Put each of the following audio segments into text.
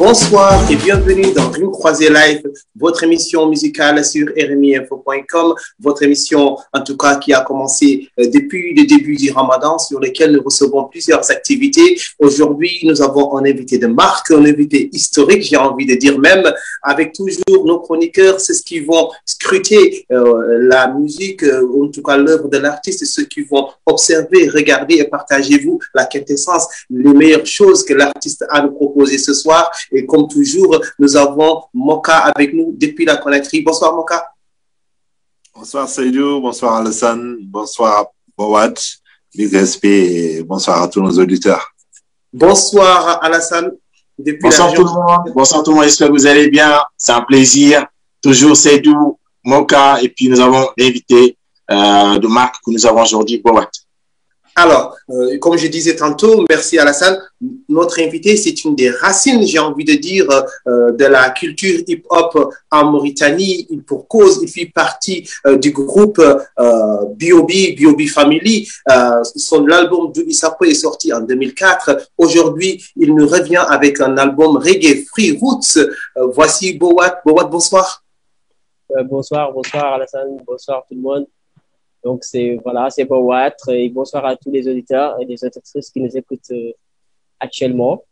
Bonsoir et bienvenue dans Rime Croisée Live, votre émission musicale sur rmiinfo.com, votre émission en tout cas qui a commencé depuis le début du Ramadan, sur lequel nous recevons plusieurs activités. Aujourd'hui, nous avons un invité de marque, un invité historique, j'ai envie de dire même, avec toujours nos chroniqueurs, c'est ceux qui vont scruter la musique, en tout cas l'œuvre de l'artiste, ceux qui vont observer, regarder et partagez-vous la quintessence, les meilleures choses que l'artiste a à nous proposer ce soir. Et comme toujours, nous avons Moka avec nous depuis la Conakry. Bonsoir Moka. Bonsoir Seydou, bonsoir Alassane, bonsoir Bowat, big respect et bonsoir à tous nos auditeurs. Bonsoir Alassane. Bonsoir tout le monde, bonsoir tout le monde, j'espère que vous allez bien, c'est un plaisir. Toujours Seydou, Moka et puis nous avons l'invité de marque que nous avons aujourd'hui, Bowat. Alors, comme je disais tantôt, merci Alassane. Notre invité, c'est une des racines, j'ai envie de dire, de la culture hip-hop en Mauritanie. Pour cause, il fait partie du groupe B.O.B Family. L'album Doubi Sapo est sorti en 2004. Aujourd'hui, il nous revient avec un album reggae Free Roots. Voici Bowat. Bowat, bonsoir. Bonsoir Alassane, bonsoir tout le monde. Donc, c'est Bowat et bonsoir à tous les auditeurs et les auditrices qui nous écoutent actuellement.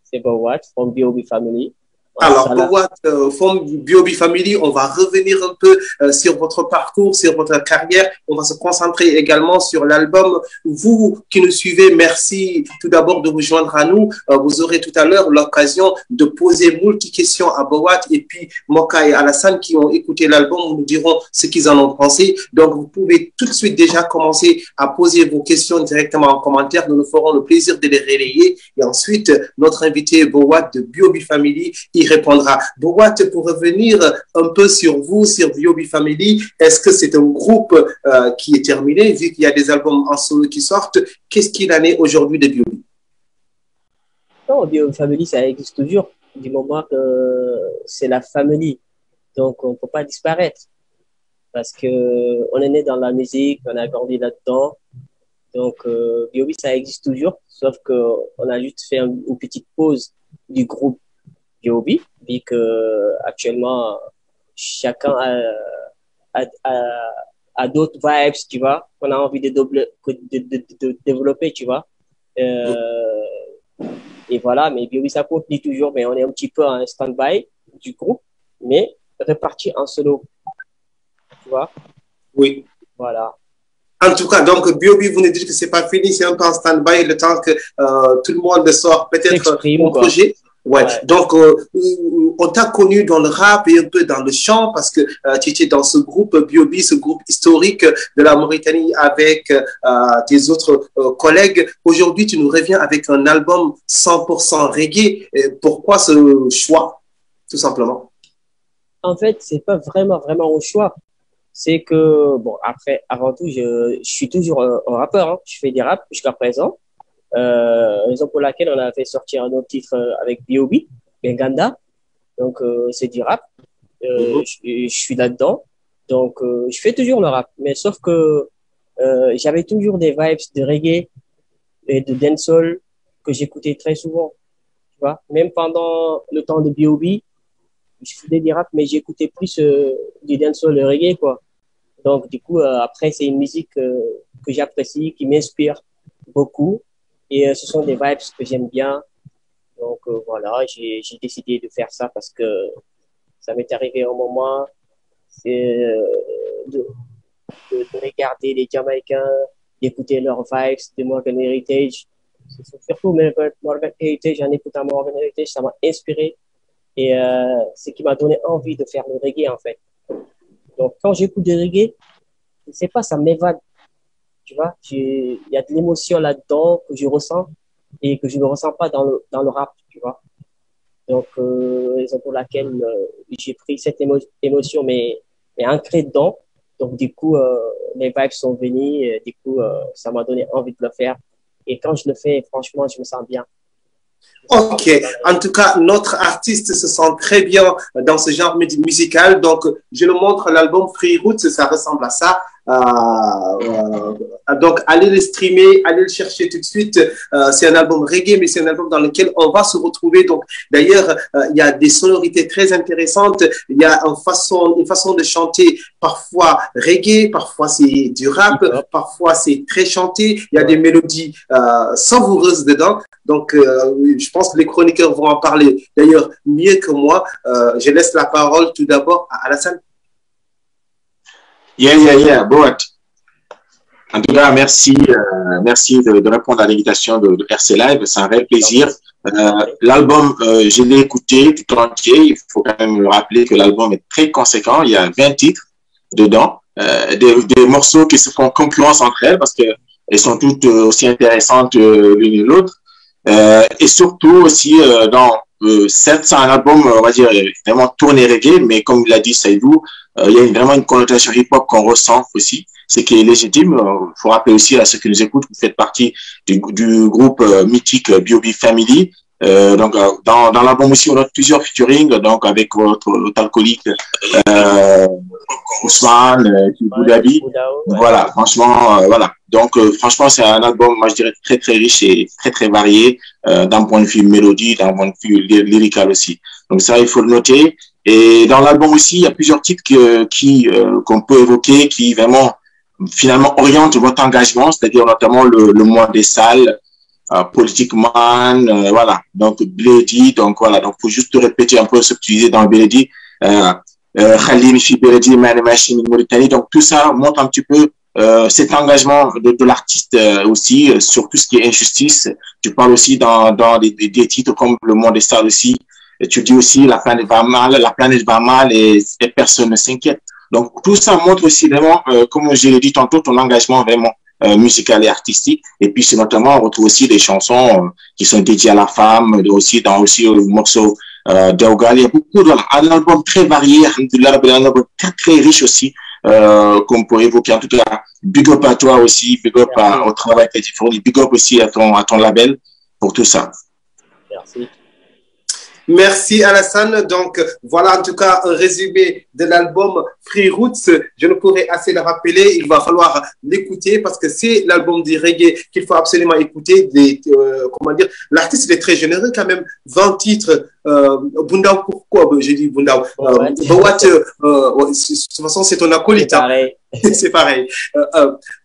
C'est Bowat from B.O.B Family. Alors, Bowat from B.O.B Family, on va revenir un peu sur votre parcours, sur votre carrière. On va se concentrer également sur l'album. Vous qui nous suivez, merci tout d'abord de vous joindre à nous. Vous aurez tout à l'heure l'occasion de poser multi-questions à Bowat et puis Moka et Alassane qui ont écouté l'album nous diront ce qu'ils en ont pensé. Donc, vous pouvez tout de suite déjà commencer à poser vos questions directement en commentaire. Nous nous ferons le plaisir de les relayer. Et ensuite, notre invité Bowat de B.O.B Family, il répondra. Bowat, pour revenir un peu sur vous, sur B.O.B Family, est-ce que c'est un groupe qui est terminé, vu qu'il y a des albums en solo qui sortent? Qu'est-ce qu'il en est aujourd'hui de B.O.B? Non, B.O.B Family, ça existe toujours, du moment que c'est la famille. Donc, on ne peut pas disparaître. Parce qu'on est né dans la musique, on a grandi là-dedans. Donc, B.O.B, ça existe toujours, sauf qu'on a juste fait une petite pause du groupe B.O.B, vu que actuellement chacun a d'autres vibes, tu vois, qu'on a envie de développer, tu vois. Et voilà, mais B.O.B ça continue toujours, mais on est un petit peu en stand-by du groupe, mais reparti en solo, tu vois. Oui. Voilà. En tout cas, donc B.O.B, vous nous dites que c'est pas fini, c'est un peu en stand-by le temps que tout le monde sort peut-être mon projet. Ouais. Donc, on t'a connu dans le rap et un peu dans le chant parce que tu étais dans ce groupe B.O.B, ce groupe historique de la Mauritanie avec tes autres collègues. Aujourd'hui, tu nous reviens avec un album 100% reggae. Pourquoi ce choix, tout simplement? En fait, c'est pas vraiment un choix. C'est que, bon, après, avant tout, je suis toujours un rappeur, hein. Je fais des raps jusqu'à présent. Raison pour laquelle on a fait sortir un autre titre avec B.O.B, Benganda. Donc, c'est du rap. Je suis là-dedans. Donc, je fais toujours le rap. Mais sauf que j'avais toujours des vibes de reggae et de dancehall que j'écoutais très souvent. Tu vois, même pendant le temps de B.O.B, je faisais des rap, mais j'écoutais plus du dancehall, le reggae, quoi. Donc, du coup, après, c'est une musique que j'apprécie, qui m'inspire beaucoup. Et ce sont des vibes que j'aime bien. Donc, voilà, j'ai décidé de faire ça parce que ça m'est arrivé un moment de regarder les Jamaïcains, d'écouter leurs vibes de Morgan Heritage. Surtout Morgan Heritage, en écoutant Morgan Heritage, ça m'a inspiré. Et ce qui m'a donné envie de faire le reggae, en fait. Donc, quand j'écoute du reggae, je sais pas, ça m'évade. Tu vois, il y a de l'émotion là-dedans que je ressens et que je ne ressens pas dans le rap, tu vois. Donc, raison pour laquelle j'ai pris cette émotion, mais ancrée dedans. Donc, du coup, les vibes sont venues. Et, du coup, ça m'a donné envie de le faire. Et quand je le fais, franchement, je me sens bien. Ok, en tout cas, notre artiste se sent très bien dans ce genre musical. Donc, je le montre, l'album Free Roots, ça ressemble à ça. Donc, allez le streamer, allez le chercher tout de suite. C'est un album reggae, mais c'est un album dans lequel on va se retrouver. Donc, d'ailleurs, il y a des sonorités très intéressantes. Il y a une façon de chanter, parfois reggae, parfois c'est du rap, parfois c'est très chanté. Il y a des mélodies savoureuses dedans. Donc, je pense que les chroniqueurs vont en parler d'ailleurs mieux que moi. Je laisse la parole tout d'abord à Alassane. Boat. En tout cas, merci de répondre à l'invitation de RC Live. C'est un réel plaisir. L'album, je l'ai écouté tout entier. Il faut quand même le rappeler que l'album est très conséquent. Il y a 20 titres dedans, des morceaux qui se font concurrence entre elles parce que elles sont toutes aussi intéressantes l'une et l'autre. Et surtout aussi certes, c'est un album, on va dire, vraiment tourné reggae, mais comme l'a dit Saïdou, il y a vraiment une connotation hip-hop qu'on ressent aussi, ce qui est légitime. Il faut rappeler aussi à ceux qui nous écoutent, vous faites partie du groupe mythique B.O.B. Family. Donc, dans l'album aussi, on a plusieurs featuring, donc avec votre alcoolique Ousmane, Boudabi. Voilà, franchement, voilà. Donc, franchement, c'est un album, moi, je dirais, très, très riche et très, très varié, d'un point de vue mélodie, d'un point de vue lyrical aussi. Donc, ça, il faut le noter. Et dans l'album aussi, il y a plusieurs titres qu'on peut évoquer, qui vraiment, finalement, orientent votre engagement, c'est-à-dire notamment le mois des salles, Politic Man, voilà. Donc, Bledy, donc voilà. Donc, pour juste répéter un peu ce que tu disais dans Bledy, Khalim Fi Bledy, Man Machine Mauritanie. Donc, tout ça montre un petit peu cet engagement de l'artiste aussi sur tout ce qui est injustice. Tu parles aussi dans des titres comme Le Monde des Stars aussi. Et tu dis aussi la planète va mal et personne ne s'inquiète. Donc, tout ça montre aussi vraiment, comme je l'ai dit tantôt, ton engagement vraiment musical et artistique. Et puis, c'est notamment, on retrouve aussi des chansons qui sont dédiées à la femme, aussi dans aussi le morceau d'Aougal. Il y a beaucoup un album très varié, un album très, très riche aussi, qu'on peut évoquer. En tout cas, big up à toi aussi, big up au travail que tu fournis, big up aussi à ton label pour tout ça. Merci. Merci Alassane. Donc voilà en tout cas un résumé de l'album Free Roots. Je ne pourrais assez le rappeler. Il va falloir l'écouter parce que c'est l'album du reggae qu'il faut absolument écouter. Comment dire, l'artiste est très généreux quand même. 20 titres. Bundaw, pourquoi j'ai dit Bundaw? Bawat, de toute façon c'est ton acolyte. C'est pareil. C'est pareil.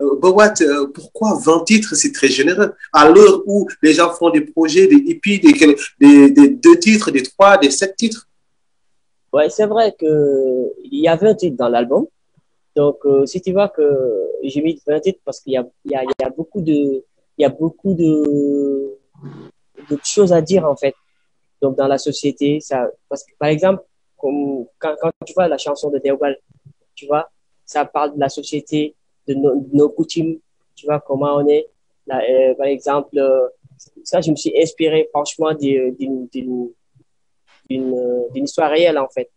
Bawat, pourquoi 20 titres? C'est très généreux. À l'heure où les gens font des projets, des EP, des 2 titres, des 3, des 7 titres. Ouais, c'est vrai qu'il y a 20 titres dans l'album. Donc, si tu vois que j'ai mis 20 titres parce qu'il y a beaucoup de choses à dire en fait. Donc, dans la société, parce que, par exemple, quand tu vois la chanson de Deobal, tu vois, ça parle de la société, de nos coutumes, tu vois, comment on est. Là, par exemple, ça, je me suis inspiré, franchement, d'une histoire réelle, en fait.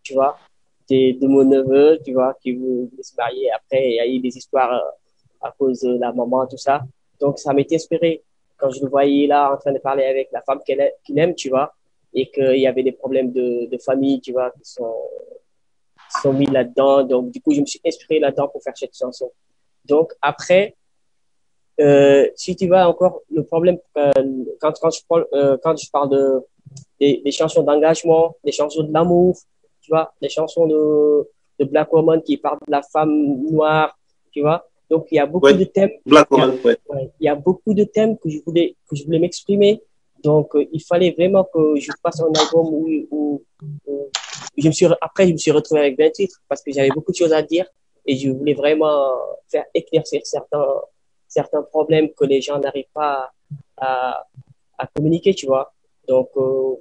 Tu vois, de mon neveu, tu vois, qui voulait se marier. Après, il y a eu des histoires à cause de la maman, tout ça. Donc, ça m'était inspiré. Quand je le voyais là en train de parler avec la femme qu'il aime, tu vois, et qu'il y avait des problèmes de famille, tu vois, qui sont mis là-dedans. Donc, du coup, je me suis inspiré là-dedans pour faire cette chanson. Donc, après, si tu vois encore le problème, quand je parle des chansons d'engagement, des chansons de l'amour, tu vois, des chansons de Black Woman qui parlent de la femme noire, tu vois. Donc, il y a beaucoup de thèmes. Il y a beaucoup de thèmes que je voulais m'exprimer. Donc, il fallait vraiment que je fasse un album où je me suis retrouvé avec 20 titres parce que j'avais beaucoup de choses à dire et je voulais vraiment faire éclaircir certains problèmes que les gens n'arrivent pas à communiquer, tu vois. Donc,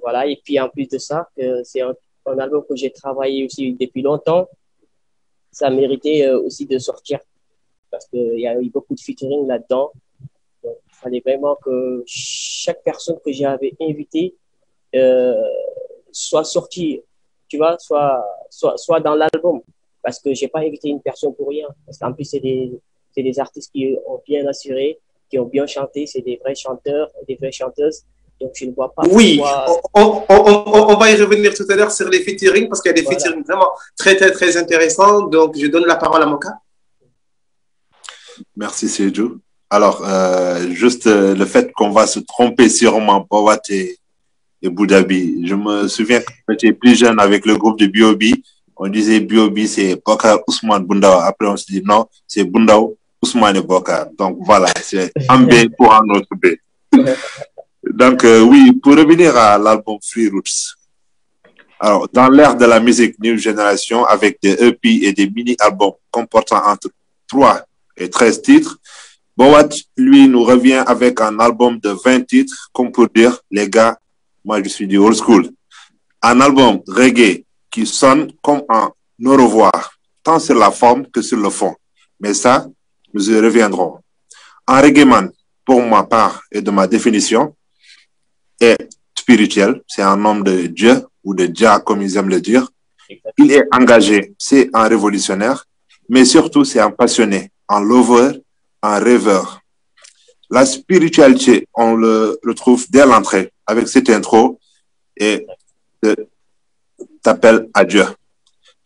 voilà. Et puis, en plus de ça, c'est un album que j'ai travaillé aussi depuis longtemps. Ça méritait aussi de sortir. Parce qu'il y a eu beaucoup de featuring là-dedans. Donc, il fallait vraiment que chaque personne que j'avais invitée soit sortie, tu vois, soit dans l'album. Parce que j'ai pas invité une personne pour rien. Parce qu'en plus, c'est des artistes qui ont bien assuré, qui ont bien chanté. C'est des vrais chanteurs et des vraies chanteuses. Donc, je ne vois pas. Oui, on va y revenir tout à l'heure sur les featuring parce qu'il y a des featuring vraiment très, très, très intéressants. Donc, je donne la parole à Moka. Merci, Seydou. Alors, juste le fait qu'on va se tromper sûrement, Powat et Boudabi. Je me souviens quand j'étais plus jeune avec le groupe de Biobi, on disait Biobi, c'est Bokar Ousmane Bundao. Après, on se dit non, c'est Bundao Ousmane et Bokar. Donc voilà, c'est un B pour un autre B. Donc, oui, pour revenir à l'album Free Roots. Alors, dans l'ère de la musique New Generation, avec des EP et des mini-albums comportant entre 3 et 13 titres, Bowat, lui, nous revient avec un album de 20 titres, comme pour dire, les gars, moi, je suis du old school. Un album reggae qui sonne comme un au revoir, tant sur la forme que sur le fond. Mais ça, nous y reviendrons. Un reggae man, pour ma part et de ma définition, est spirituel. C'est un homme de Dieu ou de Jah, comme ils aiment le dire. Il est engagé, c'est un révolutionnaire, mais surtout, c'est un passionné, un lover, un rêveur. La spiritualité, on le retrouve dès l'entrée avec cette intro et t'appelles à Dieu.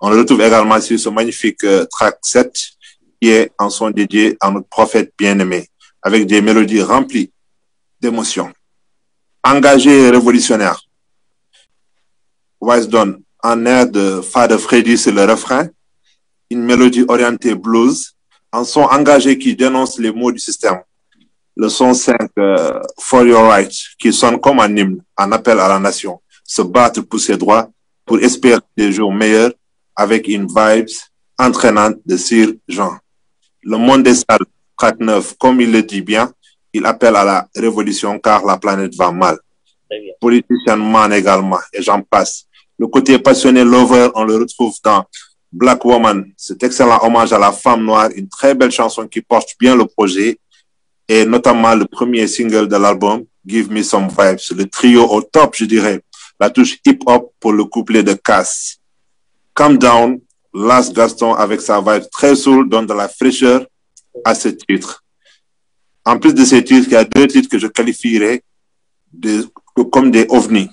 On le retrouve également sur ce magnifique track 7 qui est un son dédié à notre prophète bien-aimé avec des mélodies remplies d'émotions. Engagé et révolutionnaire. Wise donne un air de Father Freddy sur le refrain, une mélodie orientée blues, un son engagé qui dénonce les maux du système. Le son 5, For Your Right, qui sonne comme un hymne, un appel à la nation, se battre pour ses droits, pour espérer des jours meilleurs, avec une vibe entraînante de Sir Jean. Le monde des salles, track 9, comme il le dit bien, il appelle à la révolution car la planète va mal. Politicien man également, et j'en passe. Le côté passionné lover, on le retrouve dans Black Woman, cet excellent hommage à la femme noire, une très belle chanson qui porte bien le projet, et notamment le premier single de l'album, Give Me Some Vibes, le trio au top, je dirais. La touche hip-hop pour le couplet de Cass. Calm Down, Las Gaston avec sa vibe très soul donne de la fraîcheur à ce titre. En plus de ces titres, il y a 2 titres que je qualifierais comme des ovnis.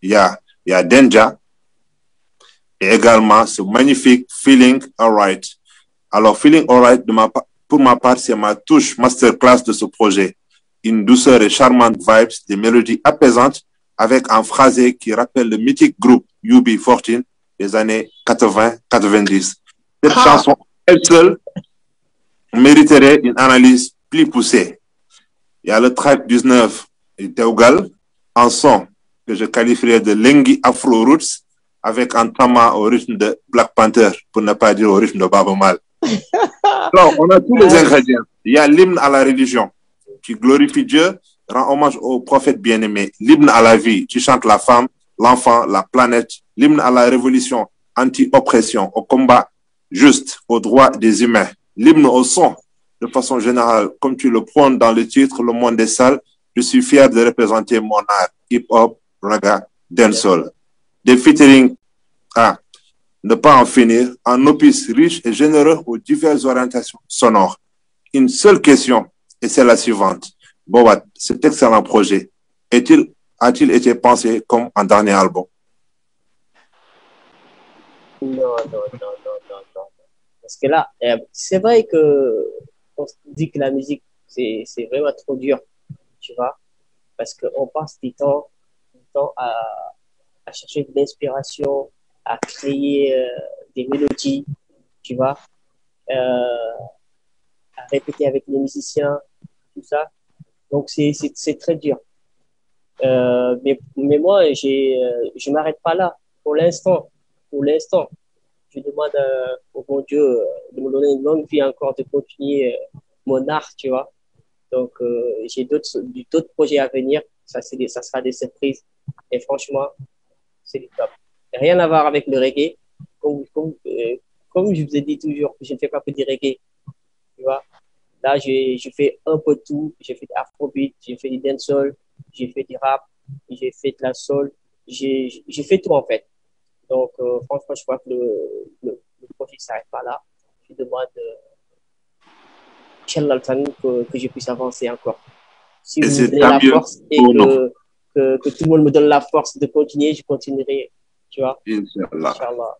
Il y a Denja et également ce magnifique Feeling Alright. Alors, Feeling Alright, pour ma part, c'est ma touche masterclass de ce projet. Une douceur et charmante vibes, des mélodies apaisantes avec un phrasé qui rappelle le mythique groupe UB40 des années 80-90. Cette chanson, elle seule, mériterait une analyse plus poussée. Il y a le track 19, Teugal, un son que je qualifierais de Lengi Afro Roots avec un tama au rythme de Black Panther, pour ne pas dire au rythme de Baba Mal. Alors, on a tous les ingrédients. Il y a l'hymne à la religion, qui glorifie Dieu, rend hommage au prophète bien-aimé. L'hymne à la vie, qui chante la femme, l'enfant, la planète. L'hymne à la révolution, anti-oppression, au combat juste, aux droits des humains. L'hymne au son, de façon générale, comme tu le prônes dans le titre, Le Monde des Salles, je suis fier de représenter mon art, hip-hop, raga, dancehall. Des featuring à ne pas en finir, un opus riche et généreux aux diverses orientations sonores. Une seule question, et c'est la suivante. Bowat, cet excellent projet, a-t-il été pensé comme un dernier album? Non. Parce que là, c'est vrai que on se dit que la musique, c'est vraiment trop dur, tu vois, parce qu'on passe du temps à chercher de l'inspiration, à créer des mélodies, tu vois, à répéter avec les musiciens, tout ça. Donc, c'est très dur. Mais moi, je m'arrête pas là. Pour l'instant, je demande au bon Dieu de me donner une longue vie encore, de continuer mon art, tu vois. Donc, j'ai d'autres projets à venir. Ça sera des surprises. Et franchement, c'est du top. Rien à voir avec le reggae. Comme je vous ai dit toujours, je ne fais pas que du reggae, tu vois. Là, je fais un peu de tout. J'ai fait de afrobeat, j'ai fait du dancehall, j'ai fait du rap, j'ai fait de la soul. J'ai fait tout, en fait. Donc, franchement, je crois que le projet ne s'arrête pas là. Je demande, que je puisse avancer encore. Si vous me donnez la force et que tout le monde me donne la force de continuer, je continuerai. Tu vois? Inch'Allah. Inch'Allah.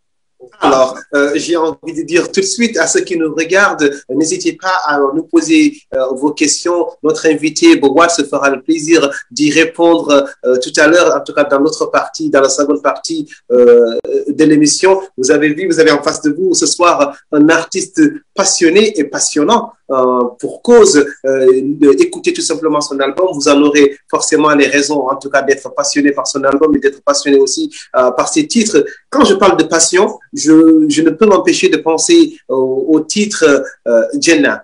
Alors, j'ai envie de dire tout de suite à ceux qui nous regardent, n'hésitez pas à nous poser vos questions. Notre invité, Bouad, se fera le plaisir d'y répondre tout à l'heure, en tout cas dans l'autre partie, dans la seconde partie de l'émission. Vous avez vu, vous avez en face de vous ce soir un artiste passionné et passionnant. Pour cause, écoutez tout simplement son album, vous en aurez forcément les raisons, en tout cas d'être passionné par son album et d'être passionné aussi par ses titres. Quand je parle de passion, je ne peux m'empêcher de penser au titre Jenna.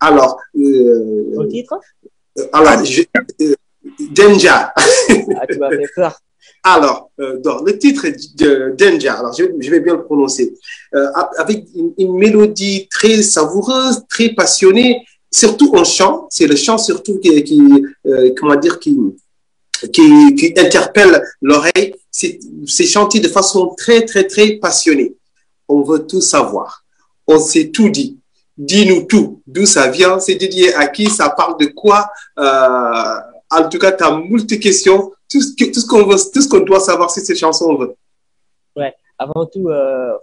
Au titre Denja. Ah, tu m'as fait peur. Alors, dans le titre de Denja, alors je vais bien le prononcer, avec une mélodie très savoureuse, très passionnée, surtout en chant. C'est le chant surtout comment dire, qui interpelle l'oreille. C'est chanté de façon très, très, très passionnée. On veut tout savoir. On s'est tout dit. Dis-nous tout. D'où ça vient? C'est dédié à qui? Ça parle de quoi? En tout cas, tu as moult questions. Tout ce qu'on doit savoir sur cette chanson, on veut. Ouais, avant tout,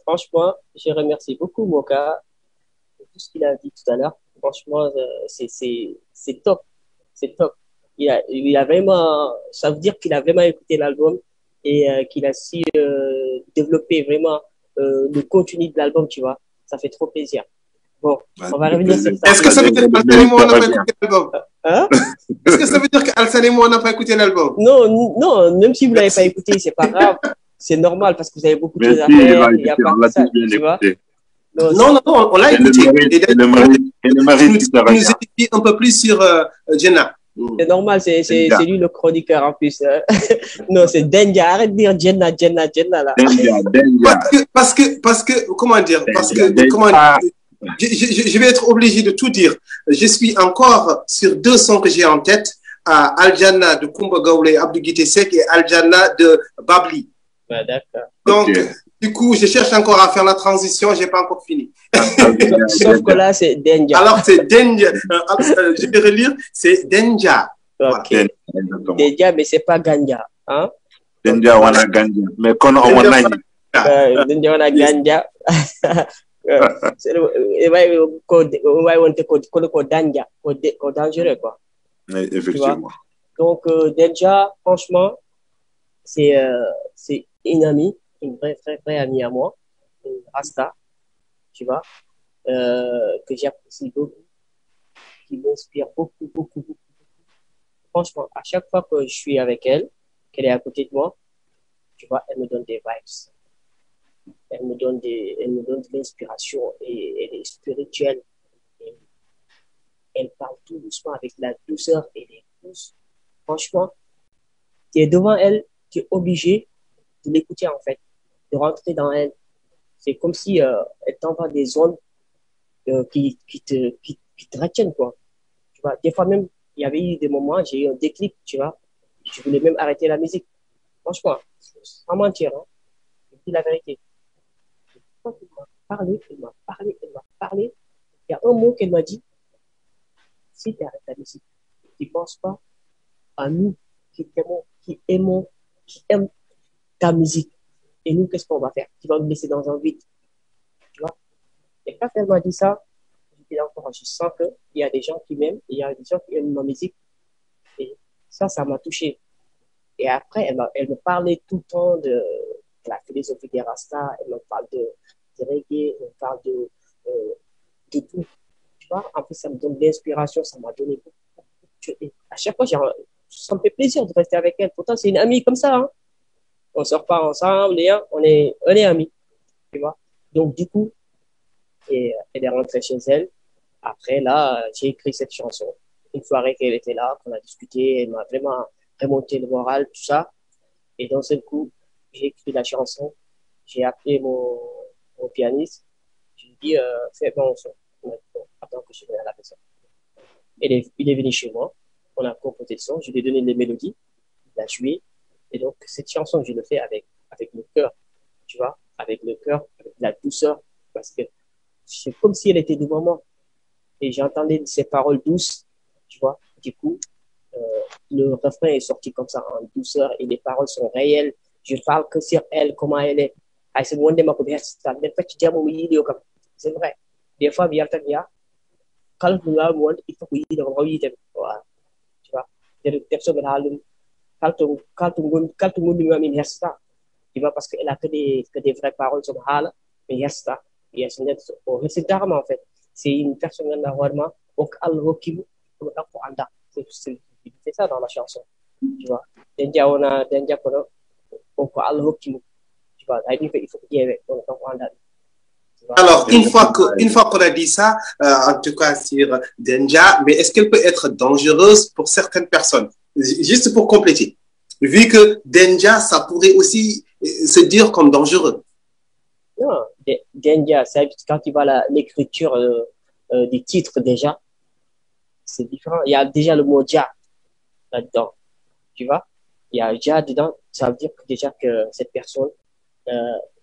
franchement, je remercie beaucoup Moka pour tout ce qu'il a dit tout à l'heure. Franchement, c'est top. C'est top. Il a vraiment, ça veut dire qu'il a vraiment écouté l'album et qu'il a su développer vraiment le contenu de l'album, tu vois. Ça fait trop plaisir. Bon, on va revenir sur ça. Est-ce que ça veut dire qu'Alsan et moi, on n'a pas écouté l'album? Hein? Est-ce que ça veut dire qu'Alsan et moi, on n'a pas écouté l'album? Non, même si vous ne l'avez pas écouté, c'est pas grave. C'est normal parce que vous avez beaucoup de choses à faire. Il n'y a pas que ça, tu vois. Non, on l'a écouté. Et nous édifier un peu plus sur Jenna. C'est normal, c'est lui le chroniqueur en plus. Non, c'est Denja. Arrête de dire Jenna là. Parce que, comment dire, je vais être obligé de tout dire. Je suis encore sur deux sons que j'ai en tête, Aljana de Kumba Gawle, Abdou Guité Sek et Aljana de Babli. Ouais, d'accord. Donc, du coup, je cherche encore à faire la transition, je n'ai pas encore fini. Sauf que là, c'est Denja. Alors, c'est Denja. Je vais relire, c'est Denja. Ok. Voilà. Denja, mais ce n'est pas Ganja. Hein? Denja, wana Ganja. Mais quand on a Denja, wana Ganja. Ko Danja, ko dangereux, quoi. Effectivement. Donc, Denja, franchement, c'est une amie, une vraie amie à moi, une Rasta, tu vois, que j'apprécie beaucoup, qui m'inspire beaucoup. Franchement, à chaque fois que je suis avec elle, qu'elle est à côté de moi, tu vois, elle me donne des vibes. Elle me donne de l'inspiration et elle est spirituelle. Et elle parle tout doucement avec la douceur et les pouces. Franchement, tu es devant elle, tu es obligé de l'écouter en fait, de rentrer dans elle. C'est comme si elle t'envoie des ondes qui te retiennent, quoi. Tu vois, des fois même, il y avait eu des moments, j'ai eu un déclic, tu vois. Je voulais même arrêter la musique. Franchement, sans mentir, hein, je dis la vérité. Quand elle m'a parlé. Il y a un mot qu'elle m'a dit. Si tu arrêtes la musique, tu ne penses pas à nous qui aiment ta musique. Et nous, qu'est-ce qu'on va faire? Tu vas nous laisser dans un vide. Tu vois? Et quand elle m'a dit ça, je sens qu'il y a des gens qui m'aiment, il y a des gens qui aiment ma musique. Et ça m'a touché. Et après, elle me parlait tout le temps de la philosophie des Rasta, elle me parle de reggae, elle me parle de tout. Tu vois? En plus, ça me donne de l'inspiration, ça m'a donné beaucoup. Et à chaque fois, ça me fait plaisir de rester avec elle. Pourtant, c'est une amie comme ça. Hein? On sort pas ensemble, on est amis. Tu vois? Donc, du coup, elle est rentrée chez elle. Après, là, j'ai écrit cette chanson. Une soirée qu'elle était là, qu'on a discuté, elle m'a vraiment remonté le moral, tout ça. Et d'un seul coup, j'ai écrit la chanson. J'ai appelé mon pianiste. Je lui ai dit, fais bon son. Attends que je vienne à la maison. Il est venu chez moi. On a composé le son. Je lui ai donné les mélodies. Il a joué. Et donc, cette chanson, je le fais avec le cœur. Tu vois, avec le cœur, avec la douceur. Parce que c'est comme si elle était devant moi. Et j'entendais ses paroles douces. Tu vois, du coup, le refrain est sorti comme ça en douceur et les paroles sont réelles. Je parle que sur elle, comment elle est c'est mon déma ko bi hesta den fa ci jamu yi dio kam c'est vrai des fois bi yarta ya kal nga mo il faut ko yi ko yi tem wa tu vois der so be halum kaltu ngun ngam hesta tu vois parce que elle a que des vraies paroles sur hala mais hesta yes net c'est en fait c'est une personne là vraiment donc al hokimu ko ko anda c'est ça dans la chanson tu vois denja kono ko al hokimu tu vois il faut que on anda. Alors, une fois qu'on a dit ça, en tout cas sur Denja, mais est-ce qu'elle peut être dangereuse pour certaines personnes? Juste pour compléter. Vu que Denja, ça pourrait aussi se dire comme dangereux. Non, Denja, quand tu vois l'écriture des titres déjà, c'est différent. Il y a déjà le mot Ja là-dedans, tu vois. Il y a Ja dedans, ça veut dire que déjà que cette personne,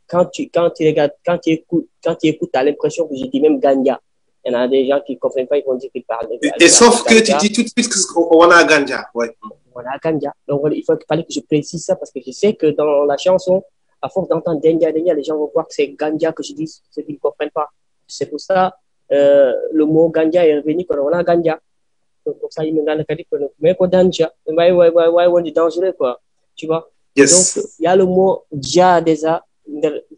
quand tu écoutes, tu as l'impression que je dis même Ganja. Il y en a des gens qui ne comprennent pas, ils vont dire qu'ils parlent de Ganja. Et sauf que tu dis tout de suite qu'on a Ganja, ouais. On a Ganja. Donc, il fallait que je précise ça parce que je sais que dans la chanson, à force d'entendre Denja, les gens vont voir que c'est Ganja que je dis, ceux qui ne comprennent pas. C'est pour ça, le mot Ganja est revenu quand on a Ganja. Donc, pour ça, il me donne le cadeau, mais quoi Ganja, on dit dangereux, quoi. Tu vois? Yes. Donc, il y a le mot Ja déjà,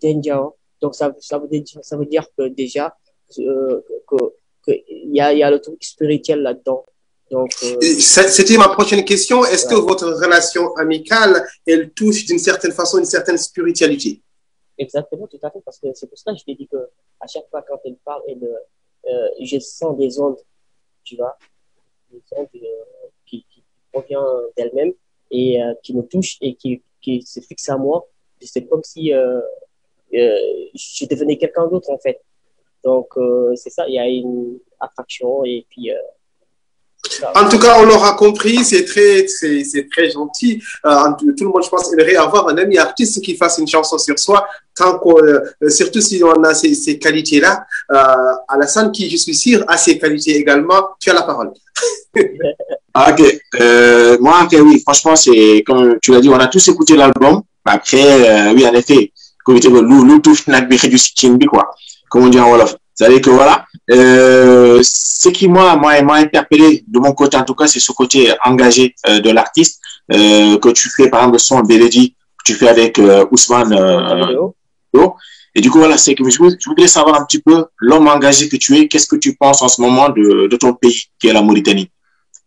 Denja. Donc, ça veut dire que déjà, il y a le truc spirituel là-dedans. Donc, c'était ma prochaine question. Est-ce que votre relation amicale, elle touche d'une certaine façon une certaine spiritualité? Exactement, tout à fait, parce que c'est pour ça que je t'ai dit que à chaque fois quand elle parle, je sens des ondes, tu vois, des ondes qui proviennent d'elle-même et qui me touchent et qui se fixent à moi. C'est comme si je devenais quelqu'un d'autre en fait. Donc c'est ça, il y a une attraction et puis. En tout cas, on l'aura compris, c'est très gentil. Tout le monde, je pense, aimerait avoir un ami artiste qui fasse une chanson sur soi, surtout si on a ces qualités-là. Alassane, qui, je suis sûr, a ces qualités également. Tu as la parole. Ok. Moi, oui, franchement, c'est comme tu l'as dit, on a tous écouté l'album. Après, oui, en effet, comme tu dis, quoi. Comme on dit en Wolof. C'est-à-dire que voilà, ce qui m'a interpellé de mon côté en tout cas, c'est ce côté engagé de l'artiste que tu fais par exemple le son Beledi que tu fais avec Ousmane. Et du coup voilà, c'est que je voudrais savoir un petit peu l'homme engagé que tu es. Qu'est-ce que tu penses en ce moment de ton pays qui est la Mauritanie?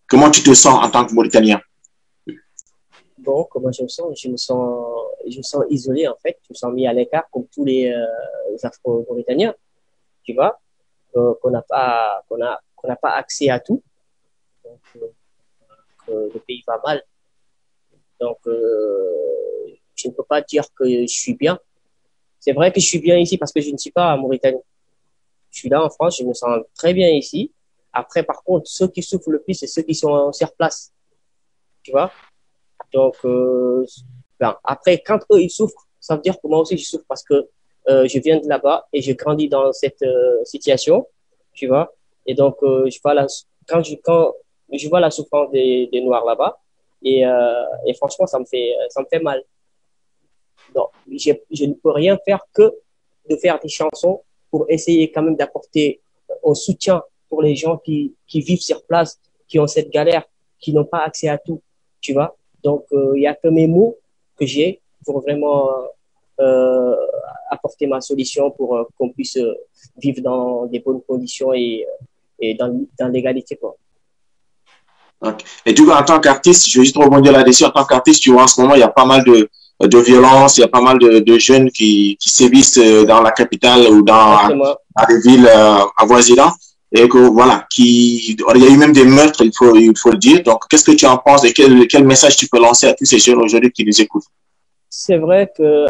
Comment tu te sens en tant que Mauritanien? Bon, comment je me sens? Je me sens isolé en fait. Je me sens mis à l'écart comme tous les Afro-Mauritaniens. Tu vois, qu'on n'a pas accès à tout, donc le pays va mal. Donc je ne peux pas dire que je suis bien. C'est vrai que je suis bien ici parce que je ne suis pas en Mauritanie. Je suis là en France, je me sens très bien ici. Après, par contre, ceux qui souffrent le plus, c'est ceux qui sont sur place. Tu vois. Donc après, quand eux ils souffrent, ça veut dire que moi aussi je souffre parce que je viens de là-bas et je grandis dans cette situation, tu vois. Et donc, quand je vois la souffrance des Noirs là-bas, et franchement, ça me fait mal. Donc, je ne peux rien faire que de faire des chansons pour essayer quand même d'apporter un soutien pour les gens qui vivent sur place, qui ont cette galère, qui n'ont pas accès à tout, tu vois. Donc, il y a que mes mots que j'ai pour vraiment apporter ma solution pour qu'on puisse vivre dans des bonnes conditions et dans l'égalité, quoi. Okay. Et du coup, en tant qu'artiste, je vais juste rebondir là-dessus, en tant qu'artiste, tu vois, en ce moment, il y a pas mal de violence, il y a pas mal de jeunes qui sévissent dans la capitale ou dans les villes avoisinantes. Et que voilà, il y a eu même des meurtres, il faut le dire. Donc, qu'est-ce que tu en penses et quel message tu peux lancer à tous ces jeunes aujourd'hui qui nous écoutent? C'est vrai que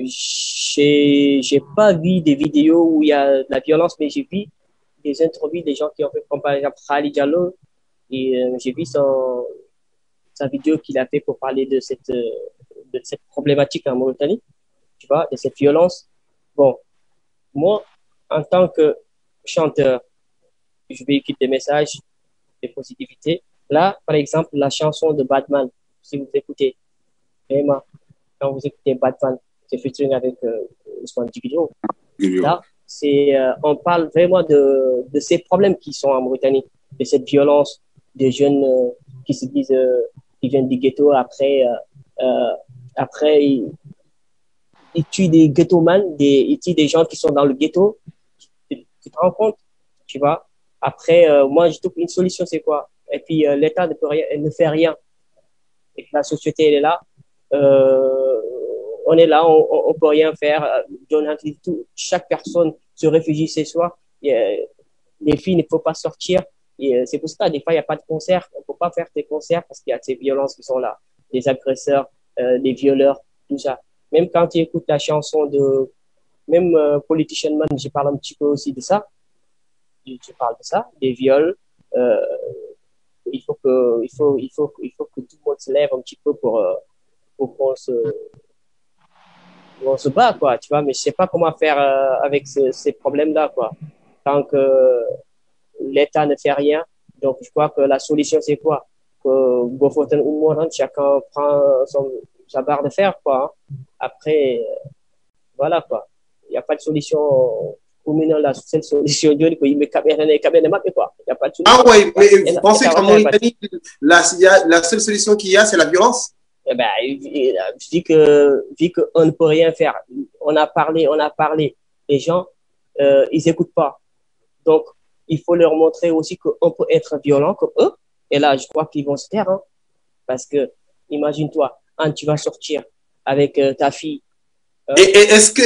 j'ai pas vu des vidéos où il y a de la violence, mais j'ai vu des interviews des gens qui ont fait, comme par exemple Khalid Diallo, et j'ai vu sa vidéo qu'il a fait pour parler de cette problématique en Mauritanie, tu vois, de cette violence. Bon, moi, en tant que chanteur, je véhicule des messages de positivité. Là, par exemple, la chanson de Batman, si vous écoutez, vraiment, quand vous écoutez Batman, c'est featuring avec Ousmane Digiro. Guillaume. Là, on parle vraiment de ces problèmes qui sont en Mauritanie, de cette violence des jeunes qui se disent, qui viennent du ghetto, après ils tuent des ghettomanes, ils tuent des gens qui sont dans le ghetto. Tu te rends compte, tu vois? Après, moi, je trouve une solution, c'est quoi? Et puis, l'État ne fait rien. Et la société, elle est là. On est là, on peut rien faire. Chaque personne se réfugie chez soi. Les filles ne peuvent pas sortir. C'est pour ça, des fois, il n'y a pas de concert. On ne peut pas faire des concerts parce qu'il y a ces violences qui sont là. Les agresseurs, les violeurs, tout ça. Même quand tu écoutes la chanson de, même Politician Man, je parle un petit peu aussi de ça. Je parle de ça, des viols. Il faut que tout le monde se lève un petit peu pour qu'on se bat, quoi, tu vois, mais je sais pas comment faire avec ces problèmes-là, quoi. Tant que l'État ne fait rien, donc je crois que la solution, c'est quoi? Que Gofoten ou Moran, chacun prend sa barre de fer, quoi. Hein. Après, voilà, quoi. Il n'y a pas de solution communale, la seule solution, il n'y a pas de solution. Ah ouais, mais vous pensez qu'en Mauritanie, la seule solution qu'il y a, c'est la violence? Eh ben, je dis que, vu qu'on ne peut rien faire, on a parlé, les gens, ils n'écoutent pas. Donc, il faut leur montrer aussi qu'on peut être violent comme eux. Et là, je crois qu'ils vont se taire, hein. Parce que, imagine-toi, hein, tu vas sortir avec ta fille. Et est-ce que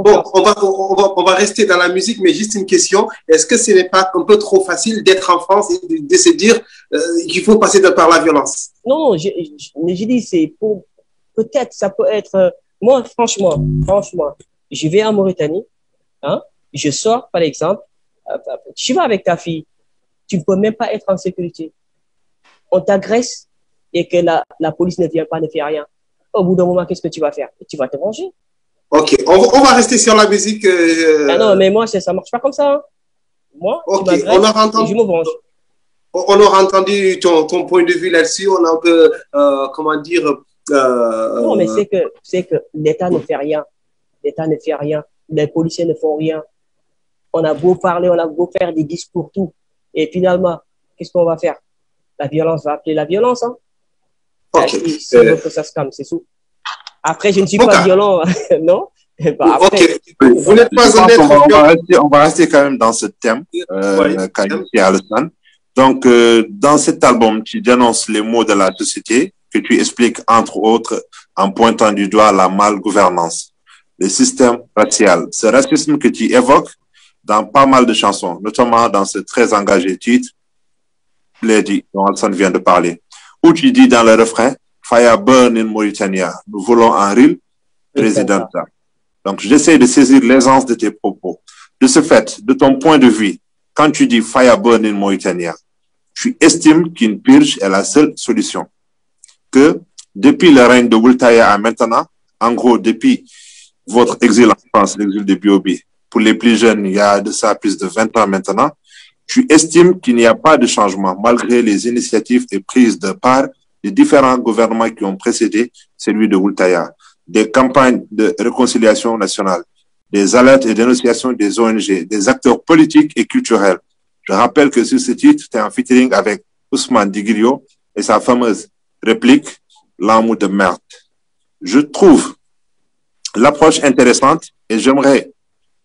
bon, on va rester dans la musique, mais juste une question. Est-ce que ce n'est pas un peu trop facile d'être en France et de se dire qu'il faut passer par la violence? Non, j'ai dit, c'est pour, peut-être, ça peut être, moi, franchement, je vais en Mauritanie, hein, je sors, par exemple, tu vas avec ta fille, tu ne peux même pas être en sécurité. On t'agresse et que la police ne vient pas, ne fait rien. Au bout d'un moment, qu'est-ce que tu vas faire? Tu vas te venger. Ok, on va rester sur la musique. Ah non, mais moi, ça marche pas comme ça. Hein. Moi, okay. Tu m'agresses et je me venge. On aura entendu ton point de vue là-dessus. On a un peu, comment dire... Non, mais c'est que l'État ne fait rien. L'État ne fait rien. Les policiers ne font rien. On a beau parler, on a beau faire des discours, tout. Et finalement, qu'est-ce qu'on va faire? La violence va appeler la violence. Hein. Okay. Si on veut que ça se calme, c'est tout. Après, je ne suis pas violent, non? Bah, après, vous n'êtes pas on va rester quand même dans ce thème, Alassane. Donc, dans cet album, tu dénonces les maux de la société que tu expliques, entre autres, en pointant du doigt la malgouvernance, le système racial. Ce racisme que tu évoques dans pas mal de chansons, notamment dans ce très engagé titre, Lady, dont Alassane vient de parler, où tu dis dans le refrain, Fire burn in Mauritania, nous voulons un real président. Donc, j'essaie de saisir l'essence de tes propos. De ce fait, de ton point de vue, quand tu dis Fire burn in Mauritania, tu estimes qu'une purge est la seule solution. Que depuis le règne de Wultaya à maintenant, en gros, depuis votre exil en France, l'exil de Biobi, pour les plus jeunes, il y a de ça plus de 20 ans maintenant, tu estimes qu'il n'y a pas de changement malgré les initiatives et prises de part des différents gouvernements qui ont précédé celui de Wultaya, des campagnes de réconciliation nationale, des alertes et dénonciations des ONG, des acteurs politiques et culturels. Je rappelle que sur ce titre, tu es en featuring avec Ousmane Digrio et sa fameuse réplique « L'amour de merde ». Je trouve l'approche intéressante et j'aimerais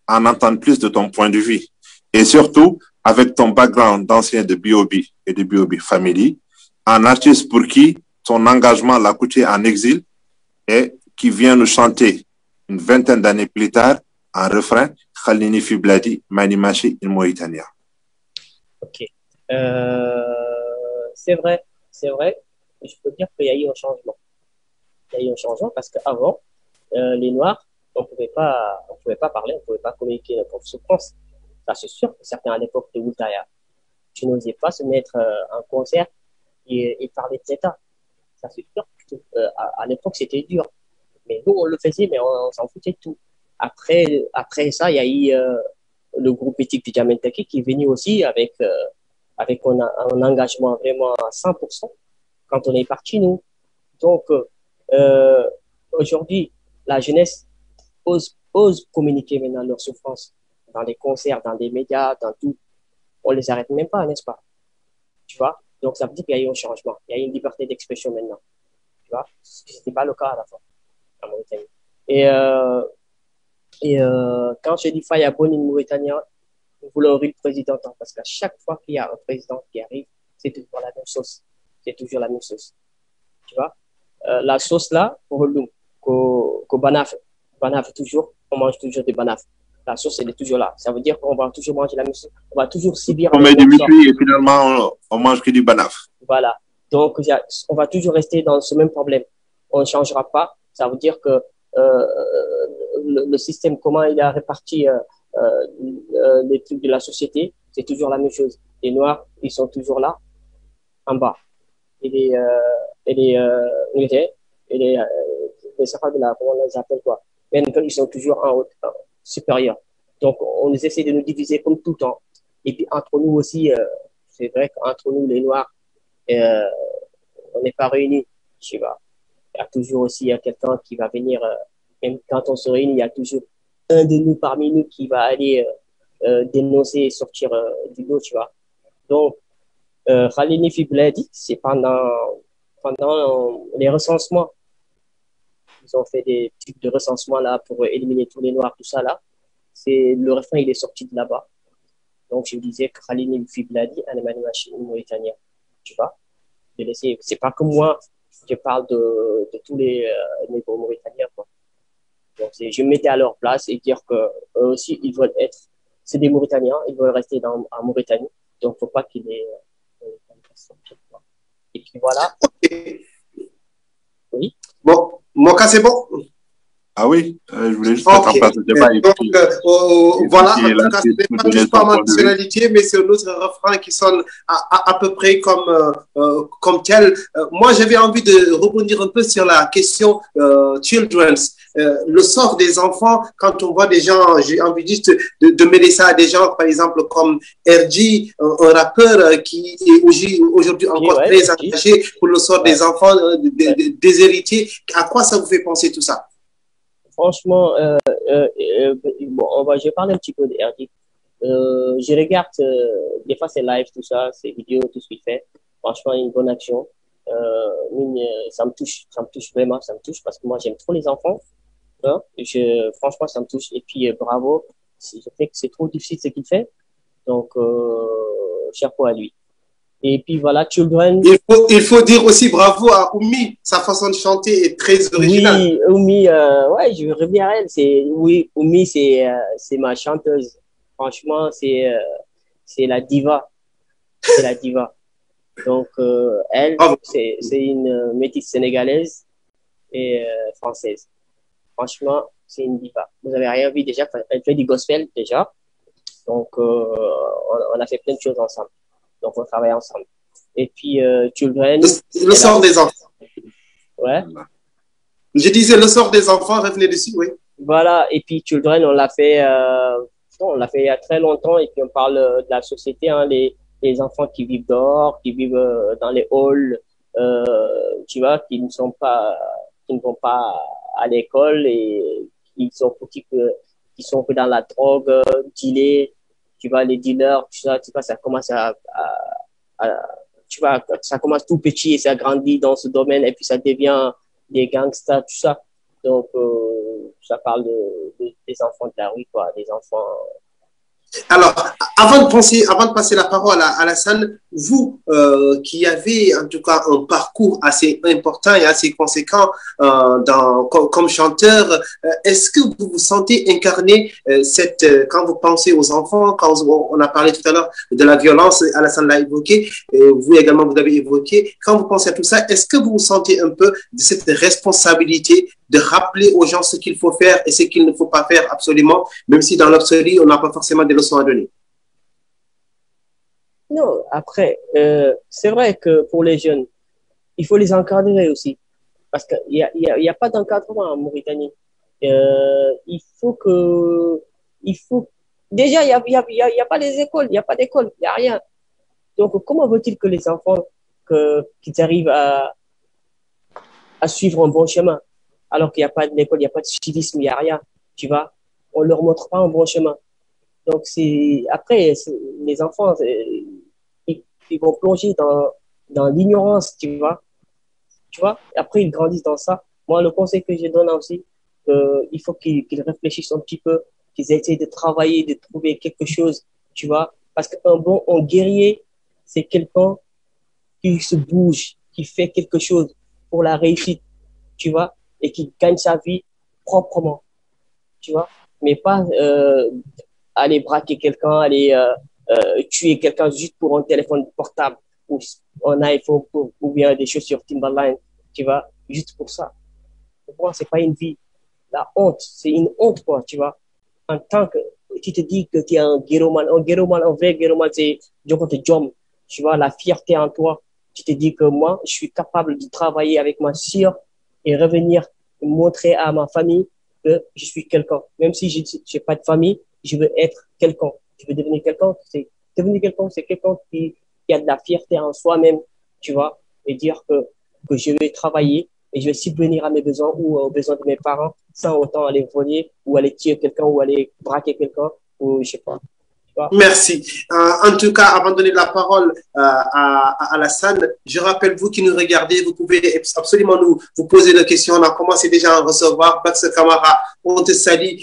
en entendre plus de ton point de vue. Et surtout, avec ton background d'ancien de B.O.B. et de B.O.B. Family, un artiste pour qui ton engagement l'a coûté en exil et qui vient nous chanter une vingtaine d'années plus tard en refrain Khalini Fibladi Manimachi in Mauritania. Ok. C'est vrai. Je peux dire qu'il y a eu un changement. Il y a eu un changement parce qu'avant, les Noirs, on ne pouvait pas parler, on ne pouvait pas communiquer notre souffrance. Ça, c'est sûr que certains à l'époque de Wultaya, tu n'osais pas se mettre en concert et parler de l'État. Ça, c'est sûr que à l'époque, c'était dur. Mais nous, on le faisait, mais on s'en foutait de tout. Après ça, il y a eu le groupe éthique du Djamentaki qui est venu aussi avec un engagement vraiment à 100% quand on est parti, nous. Donc, aujourd'hui, la jeunesse ose communiquer maintenant leurs souffrances dans des concerts, dans des médias, dans tout. On les arrête même pas, n'est-ce pas? Tu vois? Donc, ça veut dire qu'il y a eu un changement. Il y a eu une liberté d'expression maintenant. Tu vois? Ce n'était pas le cas à la fin, en Mauritanie. Quand je dis Faya Boni Mauritanie, nous voulons le président, parce qu'à chaque fois qu'il y a un président qui arrive, c'est toujours la même sauce. C'est toujours la même sauce. Tu vois? La sauce là, pour le banaf, toujours, on mange toujours des banaf. La sauce, elle est toujours là. Ça veut dire qu'on va toujours manger la même chose. On va toujours subir. On met du mutui et finalement, on mange que du banaf. Voilà. Donc, on va toujours rester dans ce même problème. On ne changera pas. Ça veut dire que le système, comment il a réparti les trucs de la société, c'est toujours la même chose. Les Noirs, ils sont toujours là, en bas. Et les Safas de la, comment on les appelle quoi? Mais ils sont toujours en haut, supérieurs. Donc, on essaie de nous diviser comme tout le temps. Et puis, entre nous aussi, c'est vrai qu'entre nous, les Noirs, on n'est pas réunis, tu vois. Il y a toujours aussi quelqu'un qui va venir, même quand on se réunit, il y a toujours un de nous parmi nous qui va aller dénoncer et sortir du lot, tu vois. Donc, Khalini Fibladi, c'est pendant les recensements. Ils ont fait des types de recensements là pour éliminer tous les Noirs, tout ça là. Le refrain, il est sorti de là-bas. Donc, je disais que Khalini Fibladi, un Emmanuel Mauritanien, tu vois. C'est pas que moi, je parle de tous les négros mauritaniens, quoi. Donc, je me mettais à leur place et dire que eux aussi, ils veulent c'est des Mauritaniens, ils veulent rester en Mauritanie. Donc, faut pas qu'ils aient, et puis voilà. Okay. Oui. Bon, mon cas, c'est bon. Ah oui, je voulais juste mettre en place le débat. Donc, voilà, en tout cas, ce n'est pas juste par ma nationalité, mais c'est un autre refrain qui sonne à peu près comme tel. Moi, j'avais envie de rebondir un peu sur la question children's. Le sort des enfants, quand on voit des gens, j'ai envie juste de mêler ça à des gens, par exemple, comme RG, un rappeur qui est aujourd'hui encore très engagé pour le sort des enfants, des héritiers. À quoi ça vous fait penser tout ça? Franchement, je vais parler un petit peu de RD. Je regarde des fois ses lives, tout ça, ses vidéos, tout ce qu'il fait. Franchement, une bonne action. Ça me touche vraiment, ça me touche parce que moi, j'aime trop les enfants. Hein? Franchement, ça me touche. Et puis, bravo. Je sais que c'est trop difficile ce qu'il fait. Donc, chapeau à lui. Et puis voilà, Children. Il faut dire aussi bravo à Oumi. Sa façon de chanter est très originale. Oui, Oumi, ouais, je reviens à elle. Oui, Oumi, c'est ma chanteuse. Franchement, c'est la diva. C'est la diva. Donc, elle, c'est une métisse sénégalaise et française. Franchement, c'est une diva. Vous avez rien vu déjà. Elle fait du gospel déjà. Donc, on a fait plein de choses ensemble. Donc, on travaille ensemble. Et puis, Children. Le sort des enfants. Ouais. Je disais le sort des enfants, revenez dessus, oui. Voilà. Et puis, Children, on l'a fait il y a très longtemps. Et puis, on parle de la société, hein, les enfants qui vivent dehors, qui vivent dans les halls, tu vois, qui ne vont pas à l'école et qui sont que dans la drogue, dealer. Tu vois, les dealers, tu vois, ça commence tu vois, ça commence tout petit et ça grandit dans ce domaine et puis ça devient des gangsters, tout ça. Donc, ça parle des enfants de la rue, quoi, des enfants. Alors, avant de passer la parole à Alassane, vous qui avez en tout cas un parcours assez important et assez conséquent comme chanteur, est-ce que vous vous sentez incarner quand vous pensez aux enfants, quand on a parlé tout à l'heure de la violence, Alassane l'a évoqué, vous également vous l'avez évoqué, quand vous pensez à tout ça, est-ce que vous vous sentez un peu de cette responsabilité de rappeler aux gens ce qu'il faut faire et ce qu'il ne faut pas faire absolument, même si dans l'absolu, on n'a pas forcément des leçons à donner? Non, après, c'est vrai que pour les jeunes, il faut les encadrer aussi. Parce qu'il y a pas d'encadrement en Mauritanie. Déjà, il y a pas les écoles, il n'y a pas d'école, il n'y a rien. Donc, comment veut-il que les enfants, qu'ils arrivent à suivre un bon chemin, alors qu'il n'y a pas d'école, il n'y a pas de civisme, il n'y a rien, tu vois. On leur montre pas un bon chemin. Donc, après, les enfants, ils vont plonger dans l'ignorance, tu vois. Tu vois, après, ils grandissent dans ça. Moi, le conseil que je donne aussi, il faut qu'ils réfléchissent un petit peu, qu'ils essayent de travailler, de trouver quelque chose, tu vois. Parce un guerrier, c'est quelqu'un qui se bouge, qui fait quelque chose pour la réussite, tu vois, et qui gagne sa vie proprement, tu vois. Mais pas aller braquer quelqu'un, aller tuer quelqu'un juste pour un téléphone portable ou un iPhone ou bien des chaussures Timberline, tu vois, juste pour ça. Pour moi, c'est pas une vie. La honte, c'est une honte, quoi, tu vois. En tant que, tu te dis que tu es un vrai guéroman, c'est Djokovic Jom, tu vois, la fierté en toi. Tu te dis que moi, je suis capable de travailler avec ma sœur et revenir montrer à ma famille que je suis quelqu'un. Même si je n'ai pas de famille, je veux être quelqu'un. Je veux devenir quelqu'un. Devenir quelqu'un, c'est quelqu'un qui a de la fierté en soi-même, tu vois, et dire que je vais travailler et je vais subvenir à mes besoins ou aux besoins de mes parents sans autant aller voler ou aller tuer quelqu'un ou aller braquer quelqu'un ou je sais pas. Merci. En tout cas, avant de donner la parole à Alassane, je rappelle, vous qui nous regardez, vous pouvez absolument vous poser des questions. On a commencé déjà à en recevoir. Bax Kamara, on te salue.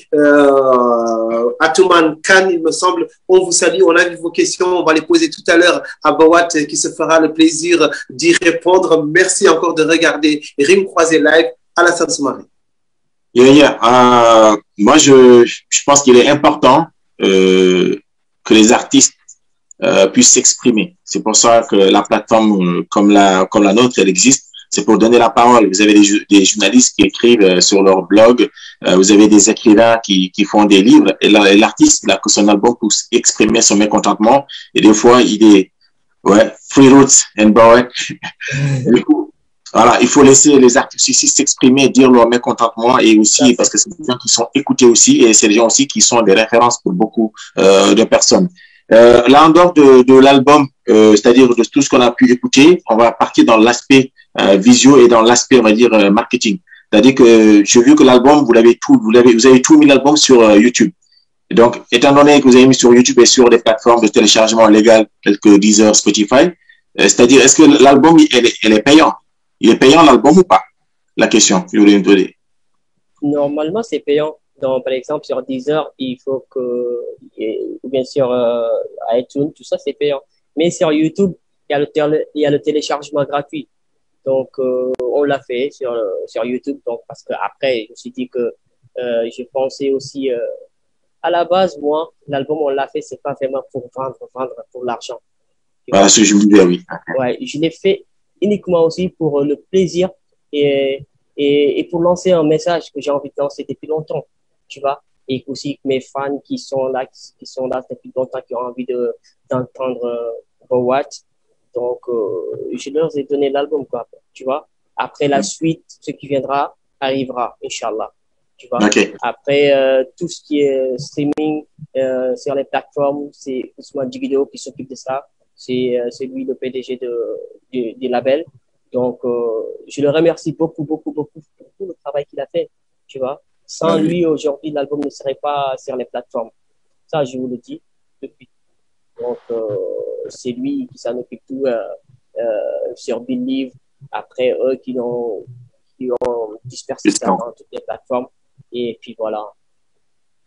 Atouman Khan, il me semble, on vous salue. On a vu vos questions. On va les poser tout à l'heure à Bawat qui se fera le plaisir d'y répondre. Merci encore de regarder Rim Croisé Live. Alassane Soumaré. Moi, je pense qu'il est important que les artistes puissent s'exprimer. C'est pour ça que la plateforme comme la nôtre, elle existe. C'est pour donner la parole. Vous avez des journalistes qui écrivent sur leur blog. Vous avez des écrivains qui font des livres. Et l'artiste, là, que son album pour exprimer son mécontentement. Et des fois, il est, free roots and boy. Du coup, voilà, il faut laisser les artistes ici s'exprimer, dire leur mécontentement et aussi, parce que c'est des gens qui sont écoutés aussi et c'est des gens aussi qui sont des références pour beaucoup de personnes. Là, en dehors de l'album, c'est-à-dire de tout ce qu'on a pu écouter, on va partir dans l'aspect visio et dans l'aspect, on va dire, marketing. C'est-à-dire que j'ai vu que l'album, vous avez tout mis l'album sur YouTube. Et donc, étant donné que vous avez mis sur YouTube et sur des plateformes de téléchargement légales telles que Deezer, Spotify, c'est-à-dire, est-ce que l'album, elle est payant? Il est payant l'album ou pas? La question, je voulais me donner. Normalement, c'est payant. Donc, par exemple, sur Deezer, il faut que, ou bien sûr, iTunes, tout ça, c'est payant. Mais sur YouTube, il y a le téléchargement gratuit. Donc, on l'a fait sur YouTube. Donc, parce que après, je me suis dit que j'ai pensé aussi, à la base, moi, l'album, on l'a fait, c'est pas vraiment pour vendre pour l'argent. Voilà ce que je me disais, oui. Ouais, je l'ai fait uniquement aussi pour le plaisir et pour lancer un message que j'ai envie de lancer depuis longtemps, tu vois. Et aussi mes fans qui sont là depuis longtemps, qui ont envie d'entendre What. Donc, je leur ai donné l'album, quoi, tu vois. Après la suite, ce qui viendra arrivera, Inch'Allah. Tu vois. Okay. Après, tout ce qui est streaming sur les plateformes, c'est Ousmane Djigido qui s'occupe de ça. C'est lui le PDG du label. Donc, je le remercie beaucoup pour tout le travail qu'il a fait, tu vois. Sans lui, aujourd'hui, l'album ne serait pas sur les plateformes. Ça, je vous le dis depuis. Donc, c'est lui qui s'en occupe tout sur Believe. Après, eux qui ont dispersé ça dans toutes les plateformes. Et puis, voilà.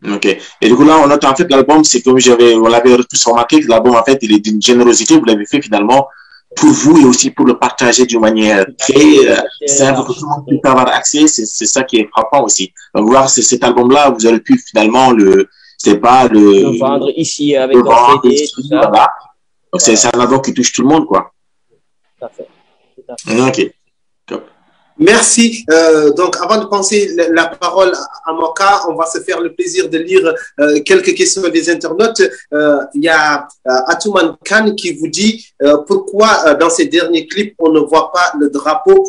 Ok. Et du coup, là, on note en fait l'album, c'est comme on l'avait tous remarqué, que l'album, en fait, il est d'une générosité. Vous l'avez fait finalement pour vous et aussi pour le partager d'une manière très simple, que tout le monde puisse avoir accès. C'est ça qui est frappant aussi. Donc, voir cet album-là, vous aurez pu finalement le vendre ici avec un CD, tout ça. Voilà. Donc, c'est un album qui touche tout le monde, quoi. Tout à fait. Ok. Top. Merci. Donc, avant de passer la parole à Moka, on va se faire le plaisir de lire quelques questions des internautes. Il y a Atouman Khan qui vous dit pourquoi dans ces derniers clips, on ne voit pas le drapeau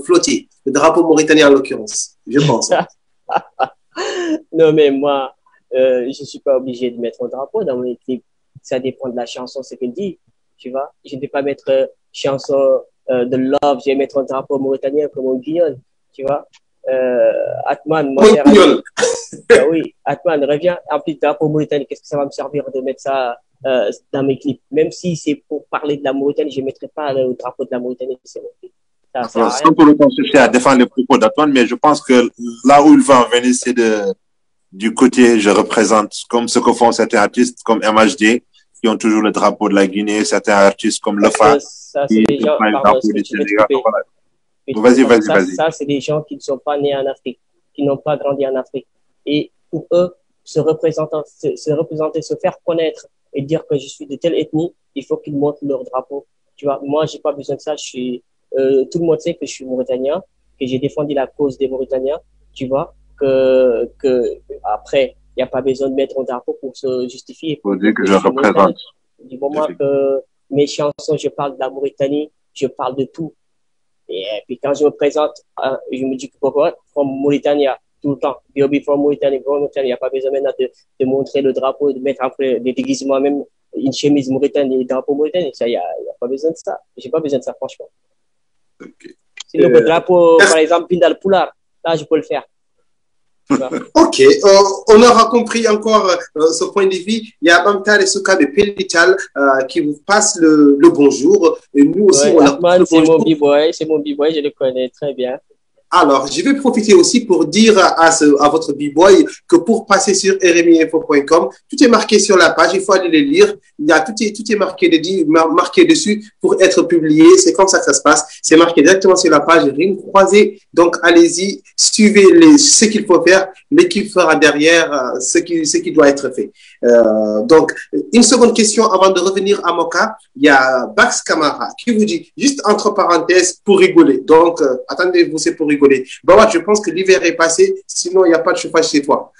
flotter, le drapeau mauritanien en l'occurrence, je pense. Non, mais moi, je ne suis pas obligé de mettre un drapeau dans mon clip. Ça dépend de la chanson, ce qu'elle dit. Tu vois, je ne vais pas mettre chanson de love, je vais mettre un drapeau mauritanien comme un guignol, tu vois. Atman, mon cher ami. Oui, Atman, reviens. En plus, drapeau Mauritanie, qu'est-ce que ça va me servir de mettre ça dans mes clips? Même si c'est pour parler de la Mauritanie, je ne mettrai pas le drapeau de la Mauritanie. Ça sert à rien. Sans pour autant chercher à défendre les propos d'Antoine, mais je pense que là où il va en venir, c'est du côté je représente, comme ce que font certains artistes comme MHD, qui ont toujours le drapeau de la Guinée, certains artistes comme Lefa, ça, c'est des gens, pardon, Vas-y. Ça, c'est des gens qui ne sont pas nés en Afrique, qui n'ont pas grandi en Afrique. Et pour eux, se représenter, se faire connaître et dire que je suis de telle ethnie, il faut qu'ils montrent leur drapeau. Tu vois, moi, j'ai pas besoin de ça. Tout le monde sait que je suis mauritanien, que j'ai défendu la cause des Mauritaniens, tu vois, que après, il n'y a pas besoin de mettre un drapeau pour se justifier. Pour dire que je représente. Du moment que mes chansons, je parle de la Mauritanie, je parle de tout. Et puis quand je me présente, je me dis que pourquoi from Mauritania tout le temps, B.O.B. from Mauritanie, il n'y a pas besoin maintenant de montrer le drapeau, de mettre après des déguisements, même une chemise mauritanienne, des drapeaux mauritanien. Il n'y a pas besoin de ça. J'ai pas besoin de ça, franchement. Okay. Sinon, le drapeau, par exemple, Pindal Poular, là, je peux le faire. Ok, on aura compris encore ce point de vue. Il y a Bamtal et Souka de Pélital qui vous passe le bonjour. Et nous aussi, ouais, on a c'est mon b-boy, je le connais très bien. Alors, je vais profiter aussi pour dire à votre b-boy que pour passer sur rmiinfo.com, tout est marqué sur la page, il faut aller les lire. Il y a tout est marqué dessus pour être publié. C'est comme ça que ça se passe. C'est marqué directement sur la page Rime Croisée. Donc, allez-y, suivez ce qu'il faut faire. L'équipe fera derrière ce qui doit être fait. Donc, une seconde question avant de revenir à Moka. Il y a Bax Camara qui vous dit, juste entre parenthèses, pour rigoler. Donc, attendez-vous, c'est pour rigoler. Bah, je pense que l'hiver est passé, sinon il n'y a pas de chauffage chez toi.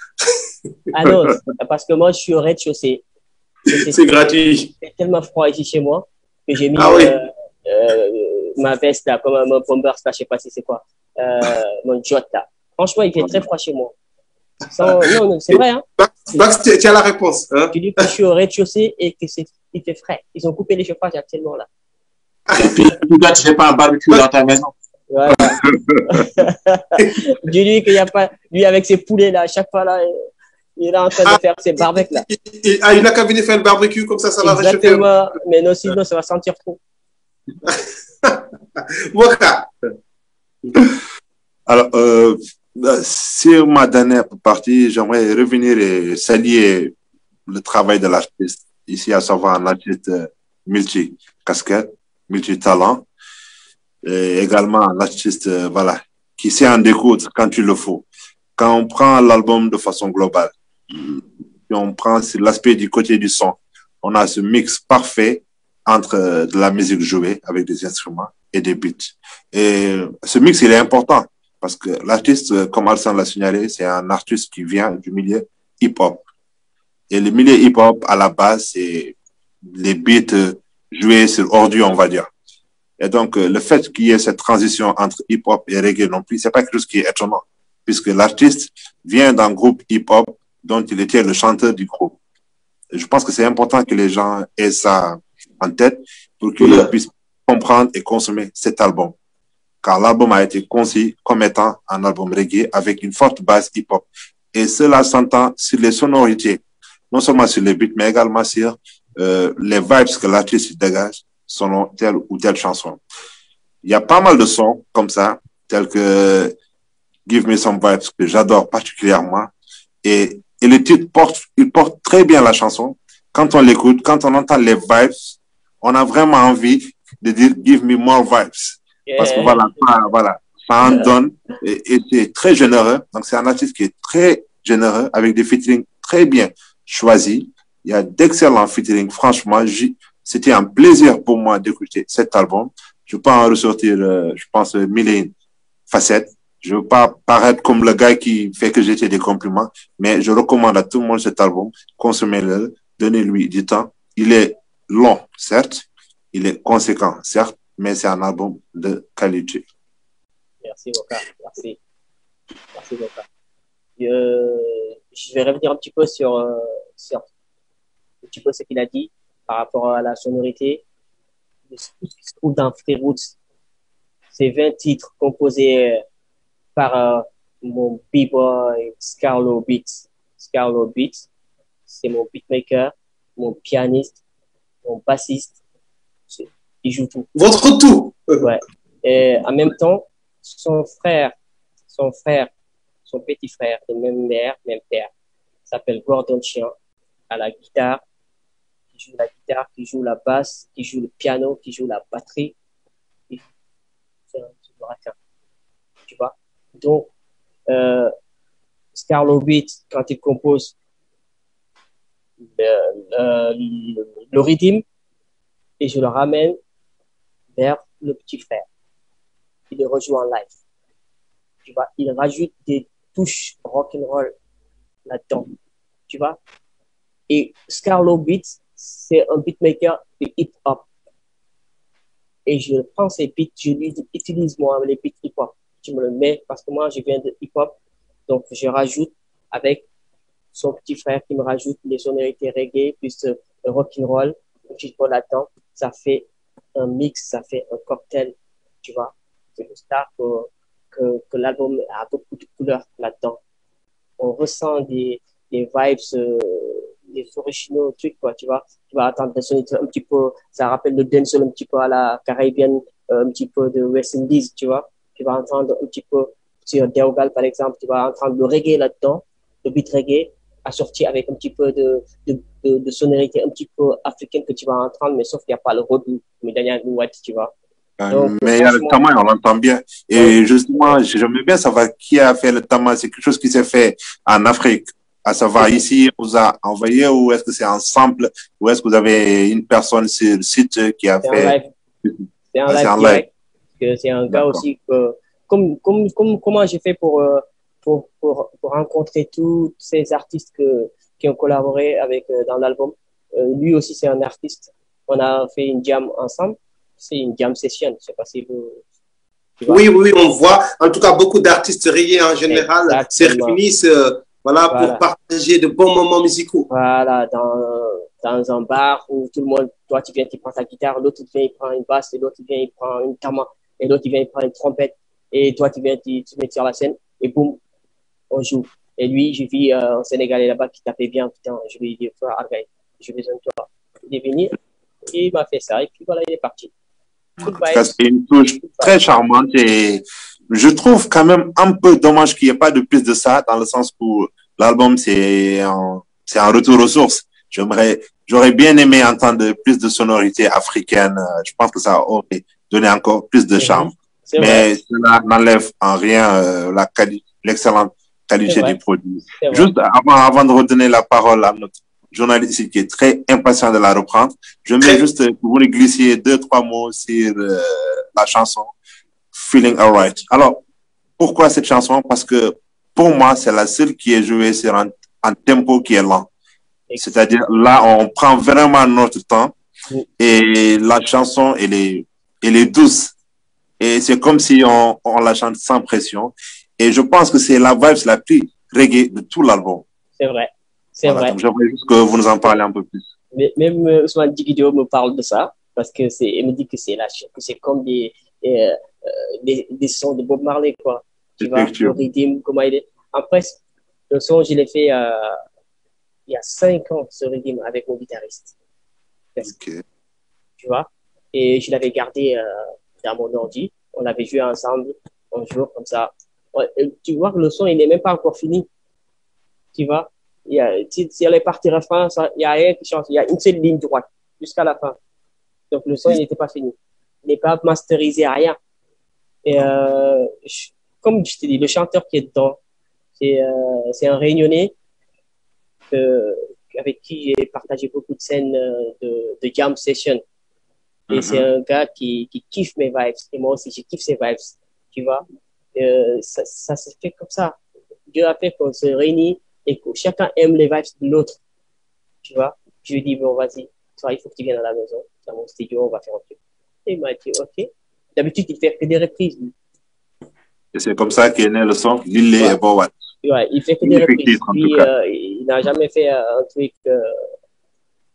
Ah non, parce que moi, je suis au rez-de-chaussée. C'est gratuit. C'est tellement froid ici chez moi que j'ai mis ma veste là, comme un bomber, je ne sais pas si c'est quoi, mon jot là. Franchement, il fait très froid chez moi. Non, c'est vrai. Hein. Bax, tu as la réponse. Hein? Tu dis que je suis au rez-de-chaussée et que il fait frais. Ils ont coupé les chauffages actuellement là. Et puis, toi, tu ne fais pas un barbecue dans ta maison. Voilà. Dis-lui qu'il n'y a pas, lui avec ses poulets là, à chaque fois là, il est en train de faire ses barbecues là. Il n'a qu'à venir faire le barbecue, comme ça va réchauffer. Exactement, mais non, sinon ça va sentir trop. Moka. Alors, sur ma dernière partie, j'aimerais revenir et saluer le travail de l'artiste, ici à savoir un artiste multi-casquette, multi-talent, et également un artiste qui sait en découdre quand il le faut. Quand on prend l'album de façon globale, et on prend l'aspect du côté du son, on a ce mix parfait entre de la musique jouée avec des instruments et des beats. Et ce mix, il est important parce que l'artiste, comme Alsan l'a signalé, c'est un artiste qui vient du milieu hip-hop. Et le milieu hip-hop, à la base, c'est les beats joués sur ordi, on va dire. Et donc, le fait qu'il y ait cette transition entre hip-hop et reggae non plus, c'est pas quelque chose qui est étonnant, puisque l'artiste vient d'un groupe hip-hop dont il était le chanteur du groupe. Et je pense que c'est important que les gens aient ça en tête pour qu'ils puissent comprendre et consommer cet album. Car l'album a été conçu comme étant un album reggae avec une forte base hip-hop. Et cela s'entend sur les sonorités, non seulement sur les beats, mais également sur les vibes que l'artiste dégage selon telle ou telle chanson. Il y a pas mal de sons comme ça, tels que Give Me Some Vibes, que j'adore particulièrement. Et le titre il porte très bien la chanson. Quand on l'écoute, quand on entend les vibes, on a vraiment envie de dire Give Me More Vibes. Yeah. Parce que voilà, ça en donne et c'est très généreux. Donc c'est un artiste qui est très généreux avec des featuring très bien choisis. Il y a d'excellents featuring. Franchement, c'était un plaisir pour moi d'écouter cet album. Je peux en ressortir, je pense, 1001 facettes. Je veux pas paraître comme le gars qui fait que j'étais des compliments, mais je recommande à tout le monde cet album. Consommez-le, donnez-lui du temps. Il est long, certes. Il est conséquent, certes, mais c'est un album de qualité. Merci, Moka. Merci. Merci, Moka. Je vais revenir un petit peu sur un petit peu ce qu'il a dit par rapport à la sonorité de tout ce qui se trouve dans Free Roots. C'est 20 titres composés par mon b-boy Scarlo Beats. Scarlo Beats, c'est mon beatmaker, mon pianiste, mon bassiste. Il joue tout. Votre tout. Ouais. Et en même temps, son petit frère, de même mère, même père, s'appelle Gordon Chien, à la guitare, qui joue la guitare, qui joue la basse, qui joue le piano, qui joue la batterie. C'est un petit baratin, tu vois. Donc, Scarlo Beats, quand il compose le rythme, et je le ramène vers le petit frère. Il le rejoue en live. Tu vois, il rajoute des touches rock'n'roll là-dedans. Tu vois? Et Scarlo Beats, c'est un beatmaker de hip-hop. Et je prends ces beats, je lui dis, utilise-moi les beats hip-hop. Tu me le mets parce que moi, je viens de hip-hop. Donc, je rajoute avec son petit frère qui me rajoute les sonorités reggae plus rock'n'roll, un petit peu là-dedans. Ça fait un mix, ça fait un cocktail, tu vois. C'est pour ça que l'album a beaucoup de couleurs là-dedans. On ressent des vibes, des originaux trucs, quoi, tu vois. Tu vas entendre des sonorités un petit peu, ça rappelle le dancehall un petit peu à la caribéenne, un petit peu de West Indies, tu vois. Tu vas entendre un petit peu sur Deogal, par exemple, tu vas entendre le reggae là-dedans, le beat reggae, assorti avec un petit peu de sonorité un petit peu africaine que tu vas entendre, mais sauf qu'il n'y a pas le rodou, mais il y a une ouate, tu vois. Donc, mais il y a le tama, on l'entend bien. Et justement, j'aimerais bien savoir qui a fait le tama. C'est quelque chose qui s'est fait en Afrique. À savoir, ici, on vous a envoyé, ou est-ce que c'est un sample, ou est-ce que vous avez une personne sur le site qui a fait. C'est un live direct. C'est un gars aussi que, comment j'ai fait pour rencontrer tous ces artistes qui ont collaboré avec dans l'album. Lui aussi, c'est un artiste. On a fait une jam ensemble. C'est une jam session. Je sais pas si vous. Oui, on voit. En tout cas, beaucoup d'artistes reggae en général se réunissent voilà, pour partager de bons moments musicaux. Voilà, dans un bar où tout le monde, toi, tu viens, tu prends ta guitare, l'autre vient, il prend une basse, et l'autre vient, il prend une tama, et l'autre vient, il prend une trompette, et toi, tu viens, tu mets sur la scène, et boum, on joue. Et lui, je vis un Sénégalais là-bas qui tapait bien, putain, je lui ai dit, j'ai besoin de toi. Il est venu, et il m'a fait ça, et puis voilà, il est parti. C'est une touche très charmante et je trouve quand même un peu dommage qu'il n'y ait pas de plus de ça, dans le sens où l'album, c'est un retour aux sources. J'aurais bien aimé entendre plus de sonorités africaines. Je pense que ça aurait donné encore plus de charme. Mais cela n'enlève en rien l'excellente qualité du produit. Juste avant de redonner la parole à notre journaliste ici qui est très impatient de la reprendre, je mets juste que vous nous glissiez 2-3 mots sur la chanson Feeling Alright. Alors, pourquoi cette chanson? Parce que pour moi, c'est la seule qui est jouée sur un tempo qui est lent. C'est-à-dire, là, on prend vraiment notre temps et la chanson, elle est douce. Et c'est comme si on la chante sans pression. Et je pense que c'est la vibe la plus reggae de tout l'album. C'est vrai. C'est vrai. J'aimerais juste que vous nous en parlez un peu plus. Même Ousmane Digidio me parle de ça, parce que il me dit que c'est comme des sons de Bob Marley, quoi. Tu vois, le rythme, comment il est. Après, le son, je l'ai fait il y a 5 ans, ce rythme, avec mon guitariste. Okay. Tu vois, et je l'avais gardé dans mon ordi. On avait joué ensemble un jour, comme ça. Tu vois que le son, il n'est même pas encore fini. Tu vois, si elle est partie refrain, il n'y a rien qui change. Il y a une seule ligne droite jusqu'à la fin. Donc, le son, il n'était pas fini. Il n'est pas masterisé, rien. Et comme je te dis, le chanteur qui est dedans, c'est un Réunionnais avec qui j'ai partagé beaucoup de scènes de jam session. Et c'est un gars qui kiffe mes vibes. Et moi aussi, je kiffe ses vibes. Tu vois, ça se fait comme ça. Dieu a fait qu'on se réunit et que chacun aime les vibes de l'autre. Tu vois, je lui dis, bon, vas-y, toi, il faut que tu viennes à la maison, dans mon studio, on va faire un truc. Et il m'a dit, ok. D'habitude, il fait que des reprises. Et c'est comme ça qu'est né le son Lille et Bowat. Ouais, il fait que des reprises. Puis, il n'a jamais fait un truc.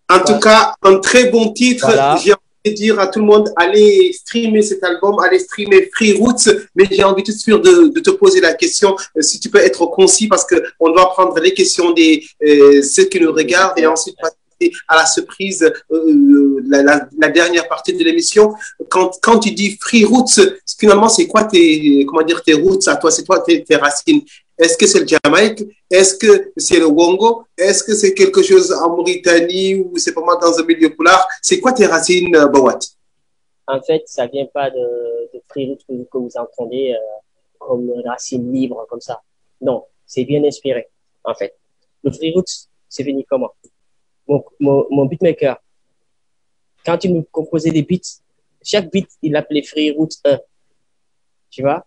En tout cas, un très bon titre. Voilà. J'ai dire à tout le monde, allez streamer cet album, allez streamer Free Roots, mais j'ai envie tout de suite de te poser la question, si tu peux être concis, parce qu'on doit prendre les questions des ceux qui nous regardent et ensuite passer à la surprise, la dernière partie de l'émission. Quand tu dis Free Roots, finalement, c'est quoi tes roots à toi, c'est quoi tes racines? Est-ce que c'est le Jamaïque? Est-ce que c'est le Wongo? Est-ce que c'est quelque chose en Mauritanie ou c'est vraiment dans un milieu polar? C'est quoi tes racines, Bawat? En fait, ça vient pas de Free Roots que vous entendez comme racine libre, comme ça. Non, c'est bien inspiré, en fait. Le Free Roots, c'est venu comment? Mon beatmaker, quand il me composait des beats, chaque beat, il l'appelait Free Roots 1. Tu vois?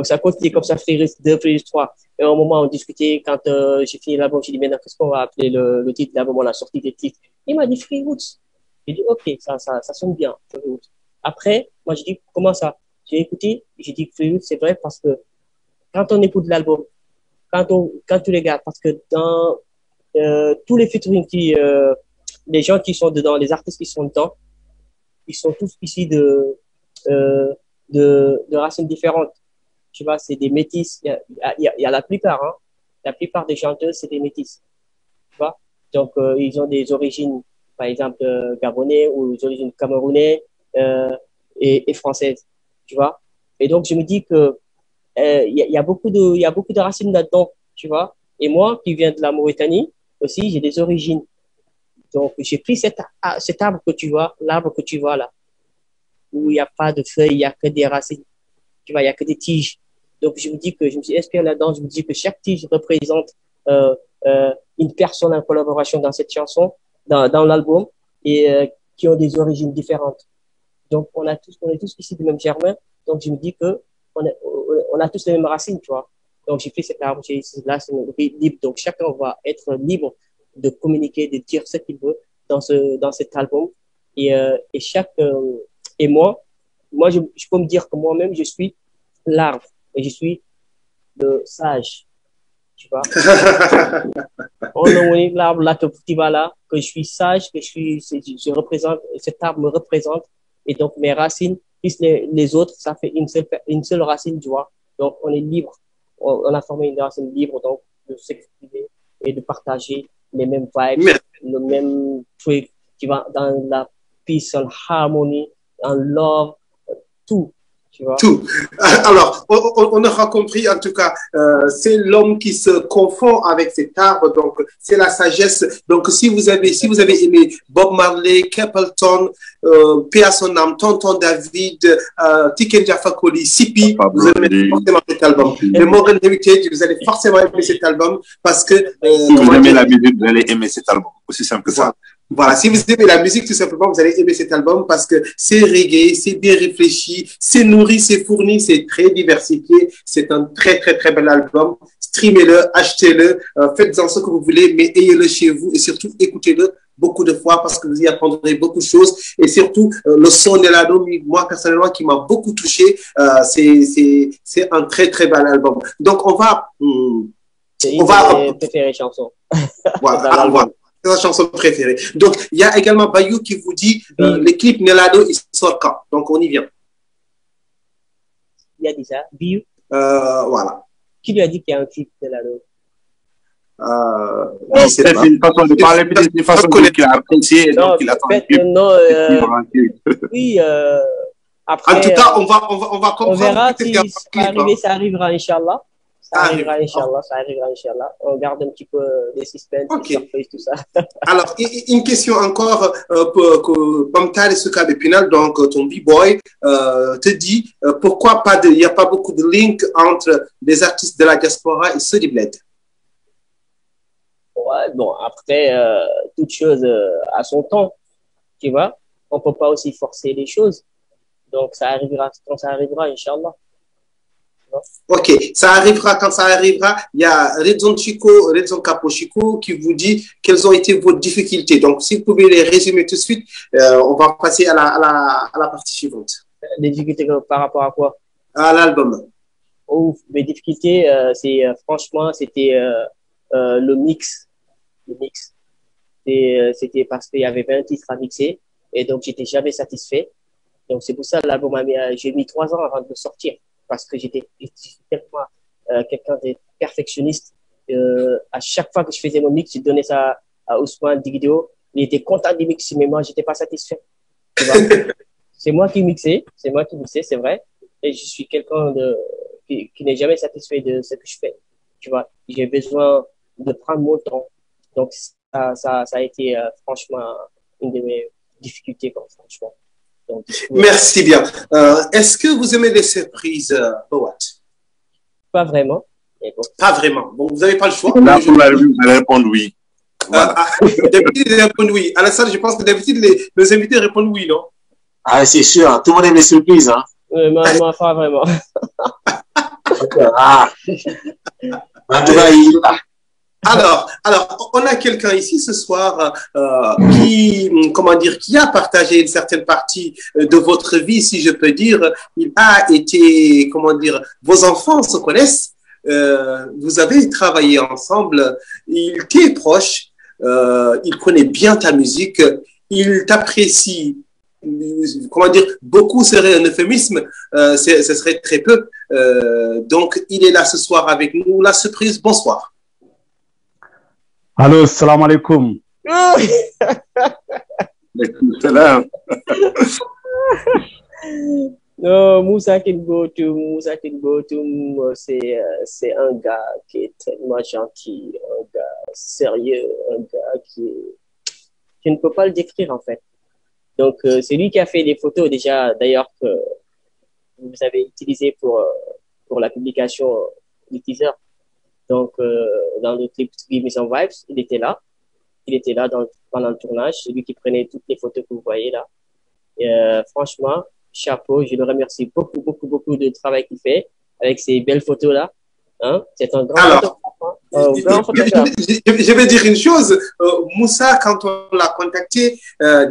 Ça continue comme ça, Free Roots 2, Free Roots 3. Et au moment où on discutait, quand j'ai fini l'album, j'ai dit, maintenant, qu'est-ce qu'on va appeler le titre de l'album? On a sorti des titres. Il m'a dit Free Roots. J'ai dit, OK, ça sonne bien, Free Roots. Après, moi, j'ai dit, comment ça? J'ai écouté, j'ai dit Free Roots, c'est vrai, parce que quand on écoute l'album, quand tu regardes, parce que dans tous les featuring les gens qui sont dedans, les artistes qui sont dedans, ils sont tous issus euh, de racines différentes. Tu vois, c'est des métis. Il y a la plupart, hein. La plupart des chanteuses, c'est des métis. Tu vois? Donc, ils ont des origines, par exemple, gabonais ou des origines camerounais et françaises. Tu vois? Et donc, je me dis que il y a beaucoup de racines là-dedans. Tu vois? Et moi, qui viens de la Mauritanie, aussi, j'ai des origines. Donc, j'ai pris cet arbre que tu vois, l'arbre que tu vois là, où il n'y a pas de feuilles, il n'y a que des racines. Tu vois, il n'y a que des tiges. Donc, je me suis inspiré là-dedans. Je me dis que chaque tige représente euh, une personne en collaboration dans cette chanson, dans l'album, et qui ont des origines différentes. Donc, on est tous ici du même germain. Donc, je me dis que on a tous les mêmes racines, tu vois. Donc, j'ai pris cet arbre, là, c'est libre. Donc, chacun va être libre de communiquer, de dire ce qu'il veut dans cet album. Et et moi, je peux me dire que moi-même, je suis l'arbre et je suis le sage, tu vois. On a l'arbre là, que je suis sage, je représente, cet arbre me représente, et donc mes racines, plus les autres, ça fait une seule racine, tu vois. Donc, on est libre. On a formé une racine libre, donc, de s'exprimer et de partager les mêmes vibes, le même truc, tu vois, dans la peace and harmony, en love, tout, tu vois. Tout. Alors, on aura compris, en tout cas, c'est l'homme qui se confond avec cet arbre, donc c'est la sagesse. Donc, si vous avez aimé Bob Marley, Capleton, paix à son âme, Tonton David, Tiken Jah Fakoly, Sipi, vous allez aimer forcément cet album. Le Morgan Heritage, vous allez forcément aimer cet album parce que... si vous aimez la musique, vous allez aimer cet album. Aussi simple que ça. Voilà, si vous aimez la musique, tout simplement, vous allez aimer cet album parce que c'est reggae, c'est bien réfléchi, c'est nourri, c'est fourni, c'est très diversifié. C'est un très, très, très bel album. Streamez-le, achetez-le, faites-en ce que vous voulez, mais ayez-le chez vous et surtout écoutez-le beaucoup de fois parce que vous y apprendrez beaucoup de choses. Et surtout, le son de l'album, moi, personnellement, qui m'a beaucoup touché, c'est un très, très bel album. Donc, on va... C'est une de mes préférées chansons. Voilà, voilà. C'est sa chanson préférée. Donc, il y a également Bayou qui vous dit le clip Nelado, il sort quand? Donc, on y vient. Il a dit ça, Bayou. Voilà. Qui lui a dit qu'il y a un clip Nelado? C'est une façon de parler, peut-être une façon qu'il a apprécié. Non, donc il attend non, oui, après. En tout cas, on va comprendre. On verra si ça arrivera, Inch'Allah. Ça arrivera, Inch'Allah. On garde un petit peu les suspens, les surprises, tout ça. Alors, une question encore pour Bamtal et Souka Bépinal, donc ton B-boy, te dit pourquoi il n'y a pas beaucoup de link entre les artistes de la diaspora et ceux du Bled? Ouais, bon, après, toute chose à son temps, tu vois. On ne peut pas aussi forcer les choses. Donc, ça arrivera quand ça arrivera, Inch'Allah. Ok, ça arrivera quand ça arrivera. Il y a Redzon Capo Chico qui vous dit quelles ont été vos difficultés. Donc, si vous pouvez les résumer tout de suite, on va passer à la partie suivante. Les difficultés par rapport à quoi? À l'album. Oh, mes difficultés, franchement, c'était le mix. C'était parce qu'il y avait 20 titres à mixer Et donc, j'étais jamais satisfait. Donc, c'est pour ça l'album j'ai mis 3 ans avant de le sortir parce que j'étais tellement quelqu'un de perfectionniste. À chaque fois que je faisais mon mix, je donnais ça à Ousmane Digideo. Il était content du mix, mais moi, j'étais pas satisfait. Tu vois? C'est moi qui mixais, c'est vrai. Et je suis quelqu'un qui n'est jamais satisfait de ce que je fais. Tu vois, j'ai besoin de prendre mon temps. Donc, ça a été franchement une de mes difficultés, quoi, franchement. Donc, merci bien. Est-ce que vous aimez les surprises, Bowat? Pas vraiment. Bon. Pas vraiment. Bon, vous n'avez pas le choix. Là, vous allez répondre oui. Voilà. D'habitude, ils répondent oui. Alassane, je pense que d'habitude, nos invités répondent oui, non? Ah, c'est sûr. Tout le monde aime les surprises. Hein? Moi, pas vraiment. Ah. En tout cas, il est là. Alors, on a quelqu'un ici ce soir qui a partagé une certaine partie de votre vie, si je peux dire. Il a été, vos enfants se connaissent. Vous avez travaillé ensemble. Il t'est proche. Il connaît bien ta musique. Il t'apprécie. Beaucoup serait un euphémisme. Ce serait très peu. Donc, il est là ce soir avec nous. La surprise, bonsoir. Allô, salam alaikum. Non, Moussa Kinbotum, c'est un gars qui est tellement gentil, un gars sérieux, un gars qui ne peut pas le décrire en fait. Donc, c'est lui qui a fait des photos déjà, d'ailleurs, que vous avez utilisées pour la publication du teaser. Donc, dans le clip Mission Vibes, il était là pendant le tournage. C'est lui qui prenait toutes les photos que vous voyez là. Et, franchement, chapeau, je le remercie beaucoup de travail qu'il fait avec ces belles photos là. Hein? C'est un grand photographe. Je vais dire une chose. Moussa, quand on l'a contacté,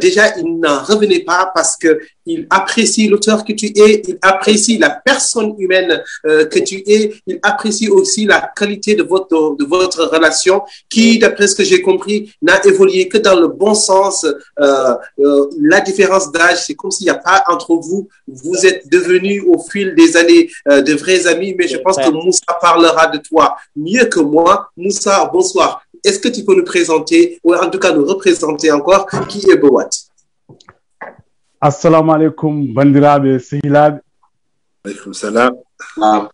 déjà, il n'en revenait pas parce que il apprécie l'auteur que tu es, il apprécie la personne humaine que tu es, il apprécie aussi la qualité de votre relation qui, d'après ce que j'ai compris, n'a évolué que dans le bon sens. La différence d'âge, c'est comme s'il n'y a pas entre vous. Vous êtes devenus au fil des années de vrais amis, mais je pense que Moussa parlera de toi mieux que moi. Moussa, bonsoir. Est-ce que tu peux nous présenter, ou en tout cas nous représenter encore, qui est Bowat? Assalamu alaikum, bandiraɓe sehilaɓe. Aleykum salam.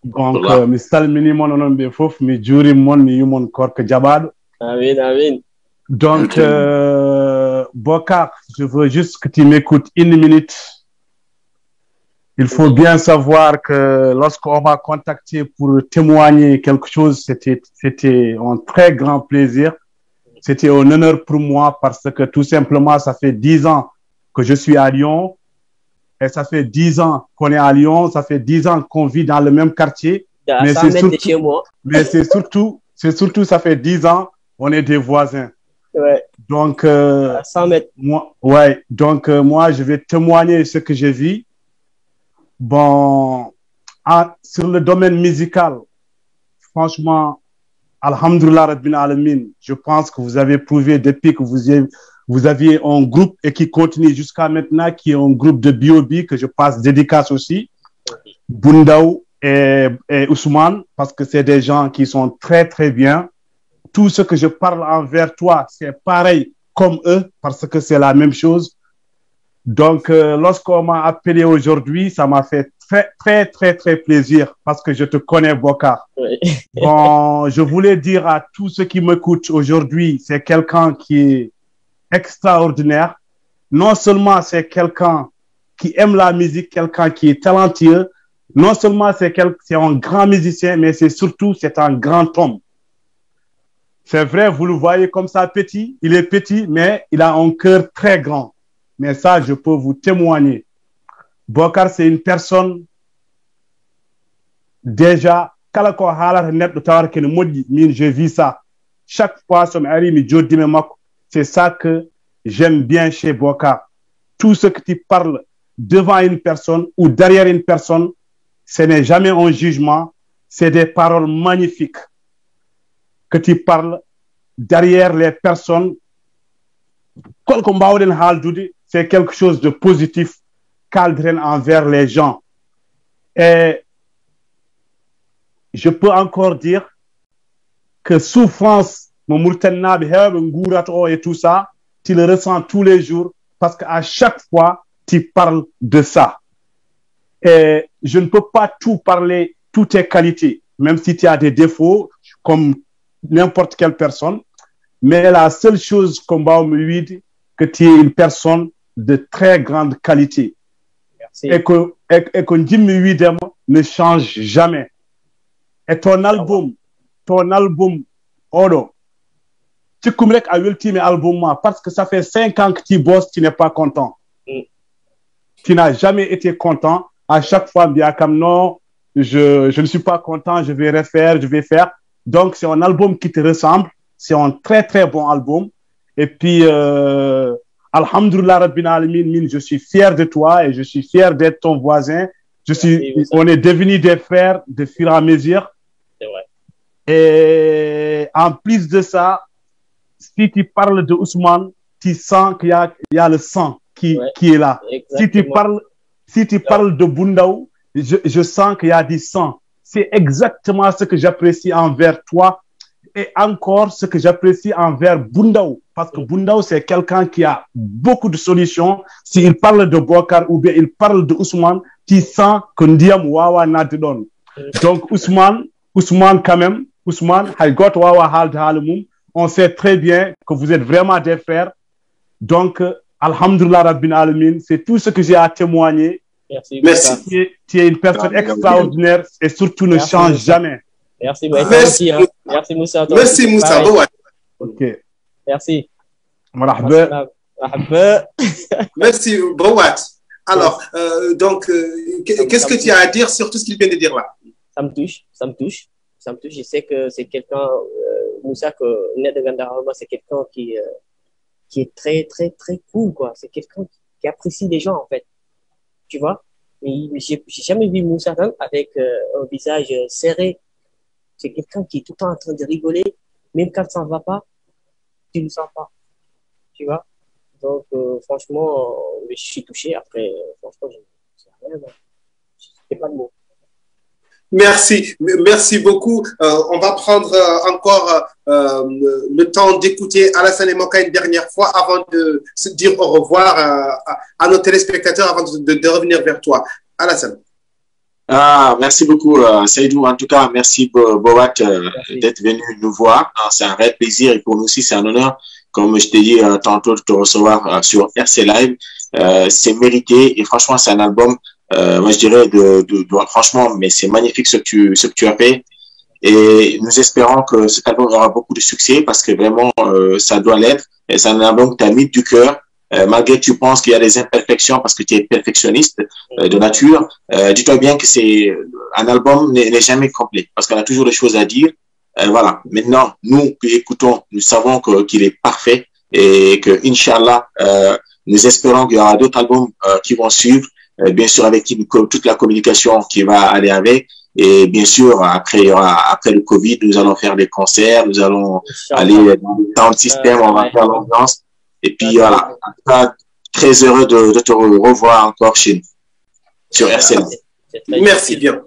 Donc, mi salmini mon onon ɓe fof, mi juurim mon, mi yumon korko jaɓaɗo. Amin. Donc, Bokar, je veux juste que tu m'écoutes 1 minute. Il faut bien savoir que lorsqu'on m'a contacté pour témoigner quelque chose, c'était un très grand plaisir. C'était un honneur pour moi parce que tout simplement, ça fait 10 ans que je suis à Lyon et ça fait 10 ans qu'on est à Lyon, ça fait 10 ans qu'on vit dans le même quartier. Mais c'est surtout, ça fait 10 ans, on est des voisins. Ouais. Donc, 100 mètres. Moi, je vais témoigner ce que je vis. Bon, sur le domaine musical, franchement, Alhamdulillah Rabbil Alamin, je pense que vous avez prouvé depuis que vous aviez un groupe et qui continue jusqu'à maintenant, qui est un groupe de B.O.B que je passe dédicace aussi, Bundaou et Ousmane, parce que c'est des gens qui sont très, très bien. Tout ce que je parle envers toi, c'est pareil comme eux, parce que c'est la même chose. Donc, lorsqu'on m'a appelé aujourd'hui, ça m'a fait très, très, très, très plaisir parce que je te connais, Bokar. Oui. Bon, je voulais dire à tous ceux qui m'écoutent aujourd'hui, c'est quelqu'un qui est extraordinaire. Non seulement c'est quelqu'un qui aime la musique, quelqu'un qui est talentueux. Non seulement c'est un grand musicien, mais c'est un grand homme. C'est vrai, vous le voyez comme ça petit. Il est petit, mais il a un cœur très grand. Mais ça, je peux vous témoigner. Bokar, c'est une personne déjà, je vis ça. Chaque fois, c'est ça que j'aime bien chez Bokar. Tout ce que tu parles devant une personne ou derrière une personne, ce n'est jamais un jugement, c'est des paroles magnifiques que tu parles derrière les personnes. c'est quelque chose de positif qu'Aldren envers les gens. Et je peux encore dire que souffrance, et tout ça, tu le ressens tous les jours parce qu'à chaque fois, tu parles de ça. Et je ne peux pas tout parler, toutes tes qualités, même si tu as des défauts, comme n'importe quelle personne. Mais la seule chose qu'on va me dire, que tu es une personne de très grande qualité. Merci. Et que Jimmy Widem ne change jamais. Et ton album, Odo, tu commences à l'ultime album, parce que ça fait 5 ans que tu bosses, tu n'es pas content. Tu n'as jamais été content. À chaque fois, bien comme non, je ne suis pas content, je vais refaire, je vais faire. Donc, c'est un album qui te ressemble. C'est un très, très bon album. Et puis, Alhamdulillah Rabbil Alamin, je suis fier de toi et je suis fier d'être ton voisin. On est devenus des frères de fur et à mesure. C'est vrai. Et en plus de ça, si tu parles de Ousmane, tu sens qu'il y a le sang qui est là. Si tu parles de Bundaou, je sens qu'il y a du sang. C'est exactement ce que j'apprécie envers toi et encore ce que j'apprécie envers Bundaou. Parce que Bundaou, c'est quelqu'un qui a beaucoup de solutions. S'il parle de Bokar ou bien il parle de Ousmane, tu sens que Ndiam Wawa n'a de don. Donc Ousmane quand même, Ousmane, on sait très bien que vous êtes vraiment des frères. Donc, Alhamdulillah Rabbil Alamin, c'est tout ce que j'ai à témoigner. Merci. Tu es une personne extraordinaire et surtout ne change jamais. Merci, merci, hein. Merci Moussa. Merci Moussa. Ok. Merci. Merci Brouat. Alors, donc, qu'est-ce que tu as à dire sur tout ce qu'il vient de dire là? Ça me touche. Je sais que c'est quelqu'un, Moussa, que Ned Gandarama, c'est quelqu'un qui est très, très, très cool, quoi. C'est quelqu'un qui apprécie les gens, en fait. Tu vois? Et j'ai jamais vu Moussa avec un visage serré. C'est quelqu'un qui est tout le temps en train de rigoler. Même quand ça ne va pas, tu ne le sens pas. Tu vois? Donc, franchement, je suis touché. Après, franchement, je ne sais rien. Je n'ai pas de mots. Merci beaucoup. On va prendre encore le temps d'écouter Alassane Moka une dernière fois avant de se dire au revoir à nos téléspectateurs avant de revenir vers toi. Alassane. Merci beaucoup, Seydou. En tout cas, merci, Bowat, d'être venu nous voir. C'est un vrai plaisir et pour nous aussi, c'est un honneur, comme je t'ai dit tantôt, de te recevoir sur RC Live. C'est mérité et franchement, c'est un album, moi je dirais, franchement, mais c'est magnifique ce que tu as fait. Et nous espérons que cet album aura beaucoup de succès parce que vraiment, ça doit l'être. Et c'est un album que tu as mis du cœur. Malgré que tu penses qu'il y a des imperfections parce que tu es perfectionniste de nature, dis-toi bien que c'est un album n'est jamais complet parce qu'on a toujours des choses à dire. Voilà. Maintenant, nous qui écoutons, nous savons qu'il est parfait et que Inch'Allah, nous espérons qu'il y aura d'autres albums qui vont suivre, bien sûr avec toute la communication qui va aller avec. Et bien sûr, après le Covid, nous allons faire des concerts, nous allons aller dans le sound system, on va faire l'ambiance. Et puis voilà, en tout cas, très heureux de te revoir encore chez nous, sur RCL. Merci bien.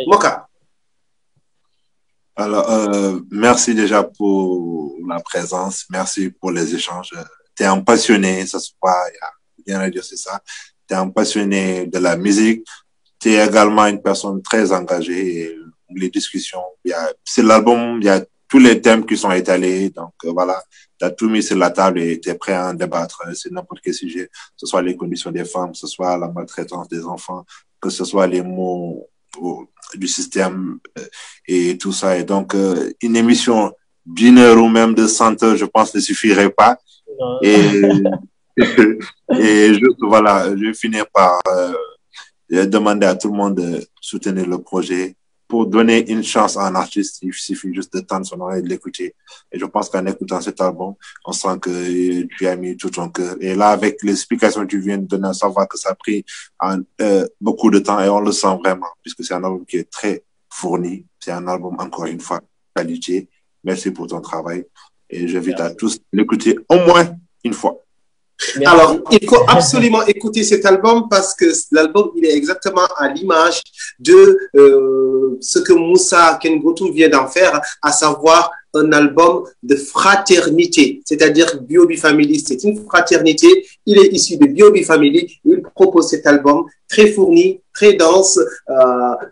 Moka. Alors, merci déjà pour la présence, merci pour les échanges. Tu es un passionné, ça se voit, il y a rien à dire, c'est ça. Tu es un passionné de la musique, tu es également une personne très engagée. Et les discussions, c'est l'album, il y a tous les thèmes qui sont étalés, donc voilà. Tu as tout mis sur la table et tu es prêt à en débattre. C'est n'importe quel sujet, que ce soit les conditions des femmes, que ce soit la maltraitance des enfants, que ce soit les mots du système et tout ça. Et donc, une émission d'une heure ou même de 100 heures, je pense, ne suffirait pas. Et juste, voilà, je vais finir par demander à tout le monde de soutenir le projet. Pour donner une chance à un artiste, il suffit juste de tendre son oreille et de l'écouter. Et je pense qu'en écoutant cet album, on sent que tu as mis tout ton cœur. Et là, avec l'explication que tu viens de donner, on savoir que ça a pris beaucoup de temps et on le sent vraiment, puisque c'est un album qui est très fourni. C'est un album, encore une fois, qualité. Merci pour ton travail. Et j'invite à tous l'écouter au moins une fois. Merci. Alors, il faut absolument écouter cet album parce que l'album, il est exactement à l'image de ce que Moussa Kengotou vient d'en faire, à savoir un album de fraternité, c'est-à-dire B.O.B Family, c'est une fraternité. Il est issu de B.O.B Family. Il propose cet album très fourni, très dense.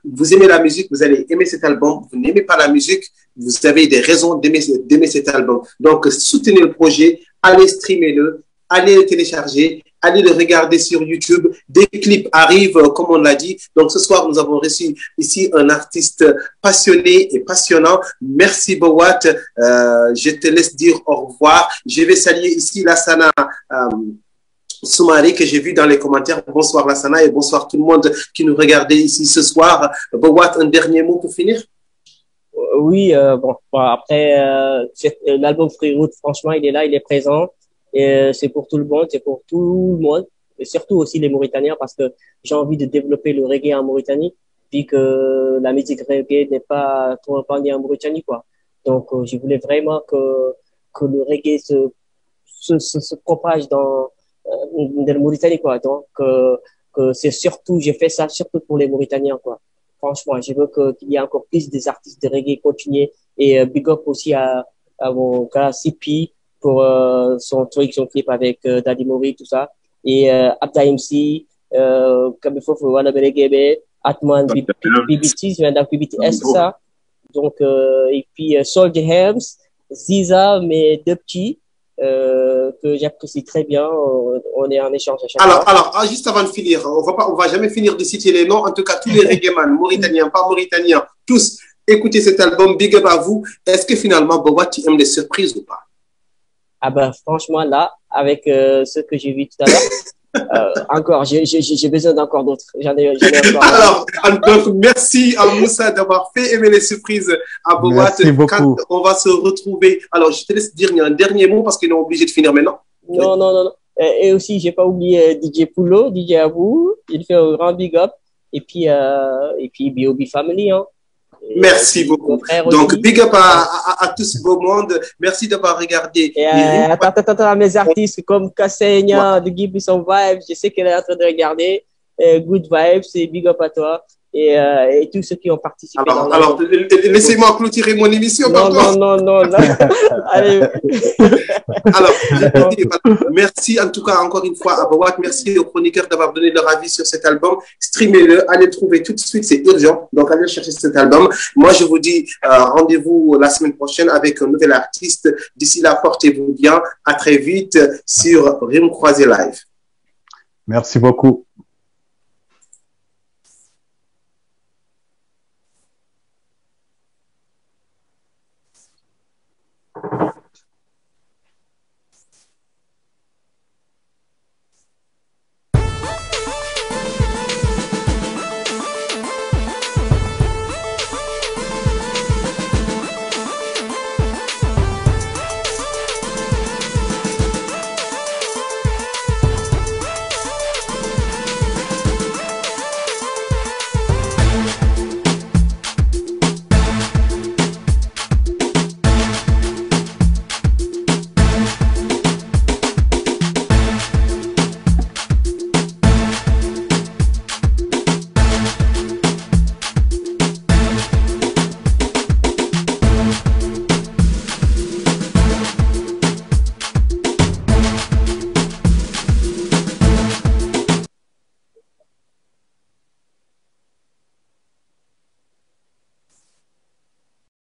Vous aimez la musique, vous allez aimer cet album. Vous n'aimez pas la musique, vous avez des raisons d'aimer cet album. Donc, soutenez le projet, allez streamer-le, allez le télécharger, allez le regarder sur YouTube. Des clips arrivent, comme on l'a dit. Donc, ce soir, nous avons reçu ici un artiste passionné et passionnant. Merci, Bowat. Je te laisse dire au revoir. Je vais saluer ici Lassana Soumari, que j'ai vu dans les commentaires. Bonsoir, Lassana, et bonsoir tout le monde qui nous regardait ici ce soir. Bowat, un dernier mot pour finir? Oui, bon, après, l'album Free Root, franchement, il est là, il est présent. Et c'est pour tout le monde, c'est pour tout le monde, et surtout aussi les Mauritaniens, parce que j'ai envie de développer le reggae en Mauritanie, vu que la musique reggae n'est pas trop répandue en Mauritanie, quoi. Donc, je voulais vraiment que le reggae se propage dans la Mauritanie, quoi. Donc, que c'est surtout, j'ai fait ça surtout pour les Mauritaniens, quoi. Franchement, je veux qu'il y ait encore plus des artistes de reggae continuer, et big up aussi à mon gars CP, pour son clip avec Daddy Mori, tout ça, et Abda MC, Kabefo Fouwana Belegebe, Atman BBT, je viens d'un BBTS, tout ça. Donc, et puis Soldier Hams, Ziza, mes deux petits, que j'apprécie très bien. On est en échange à chaque fois. Alors, juste avant de finir, on va jamais finir de citer les noms. En tout cas, tous les reggaeman, mauritaniens, pas mauritaniens, tous, écoutez cet album, big up à vous. Est-ce que finalement, Boba, tu aimes les surprises ou pas? Ah ben, franchement, là, avec ce que j'ai vu tout à l'heure, encore, j'ai besoin d'encore d'autres. J'en ai encore. Alors, donc, merci à Moussa d'avoir fait aimer les surprises à Bowat. Merci beaucoup. Quand on va se retrouver. Alors, je te laisse dire un dernier mot parce qu'ils sont obligés de finir maintenant. Non. Et aussi, j'ai pas oublié DJ Poulo, DJ Abou. Il fait un grand big up. Et puis B.O.B Family, hein. Merci beaucoup. Donc, big up à tout ce beau monde. Merci d'avoir regardé. Et attends, mes artistes comme Kassenia de Give Me Some Vibes, je sais qu'elle est en train de regarder. Good Vibes, et big up à toi. Et tous ceux qui ont participé. Alors, laissez-moi clôturer mon émission. Non. Allez. Alors, merci en tout cas encore une fois à Bowat. Merci aux chroniqueurs d'avoir donné leur avis sur cet album. Streamez-le, allez le trouver tout de suite, c'est urgent. Donc, allez chercher cet album. Moi, je vous dis rendez-vous la semaine prochaine avec un nouvel artiste. D'ici là, portez-vous bien. À très vite sur Rime Croisé Live. Merci beaucoup.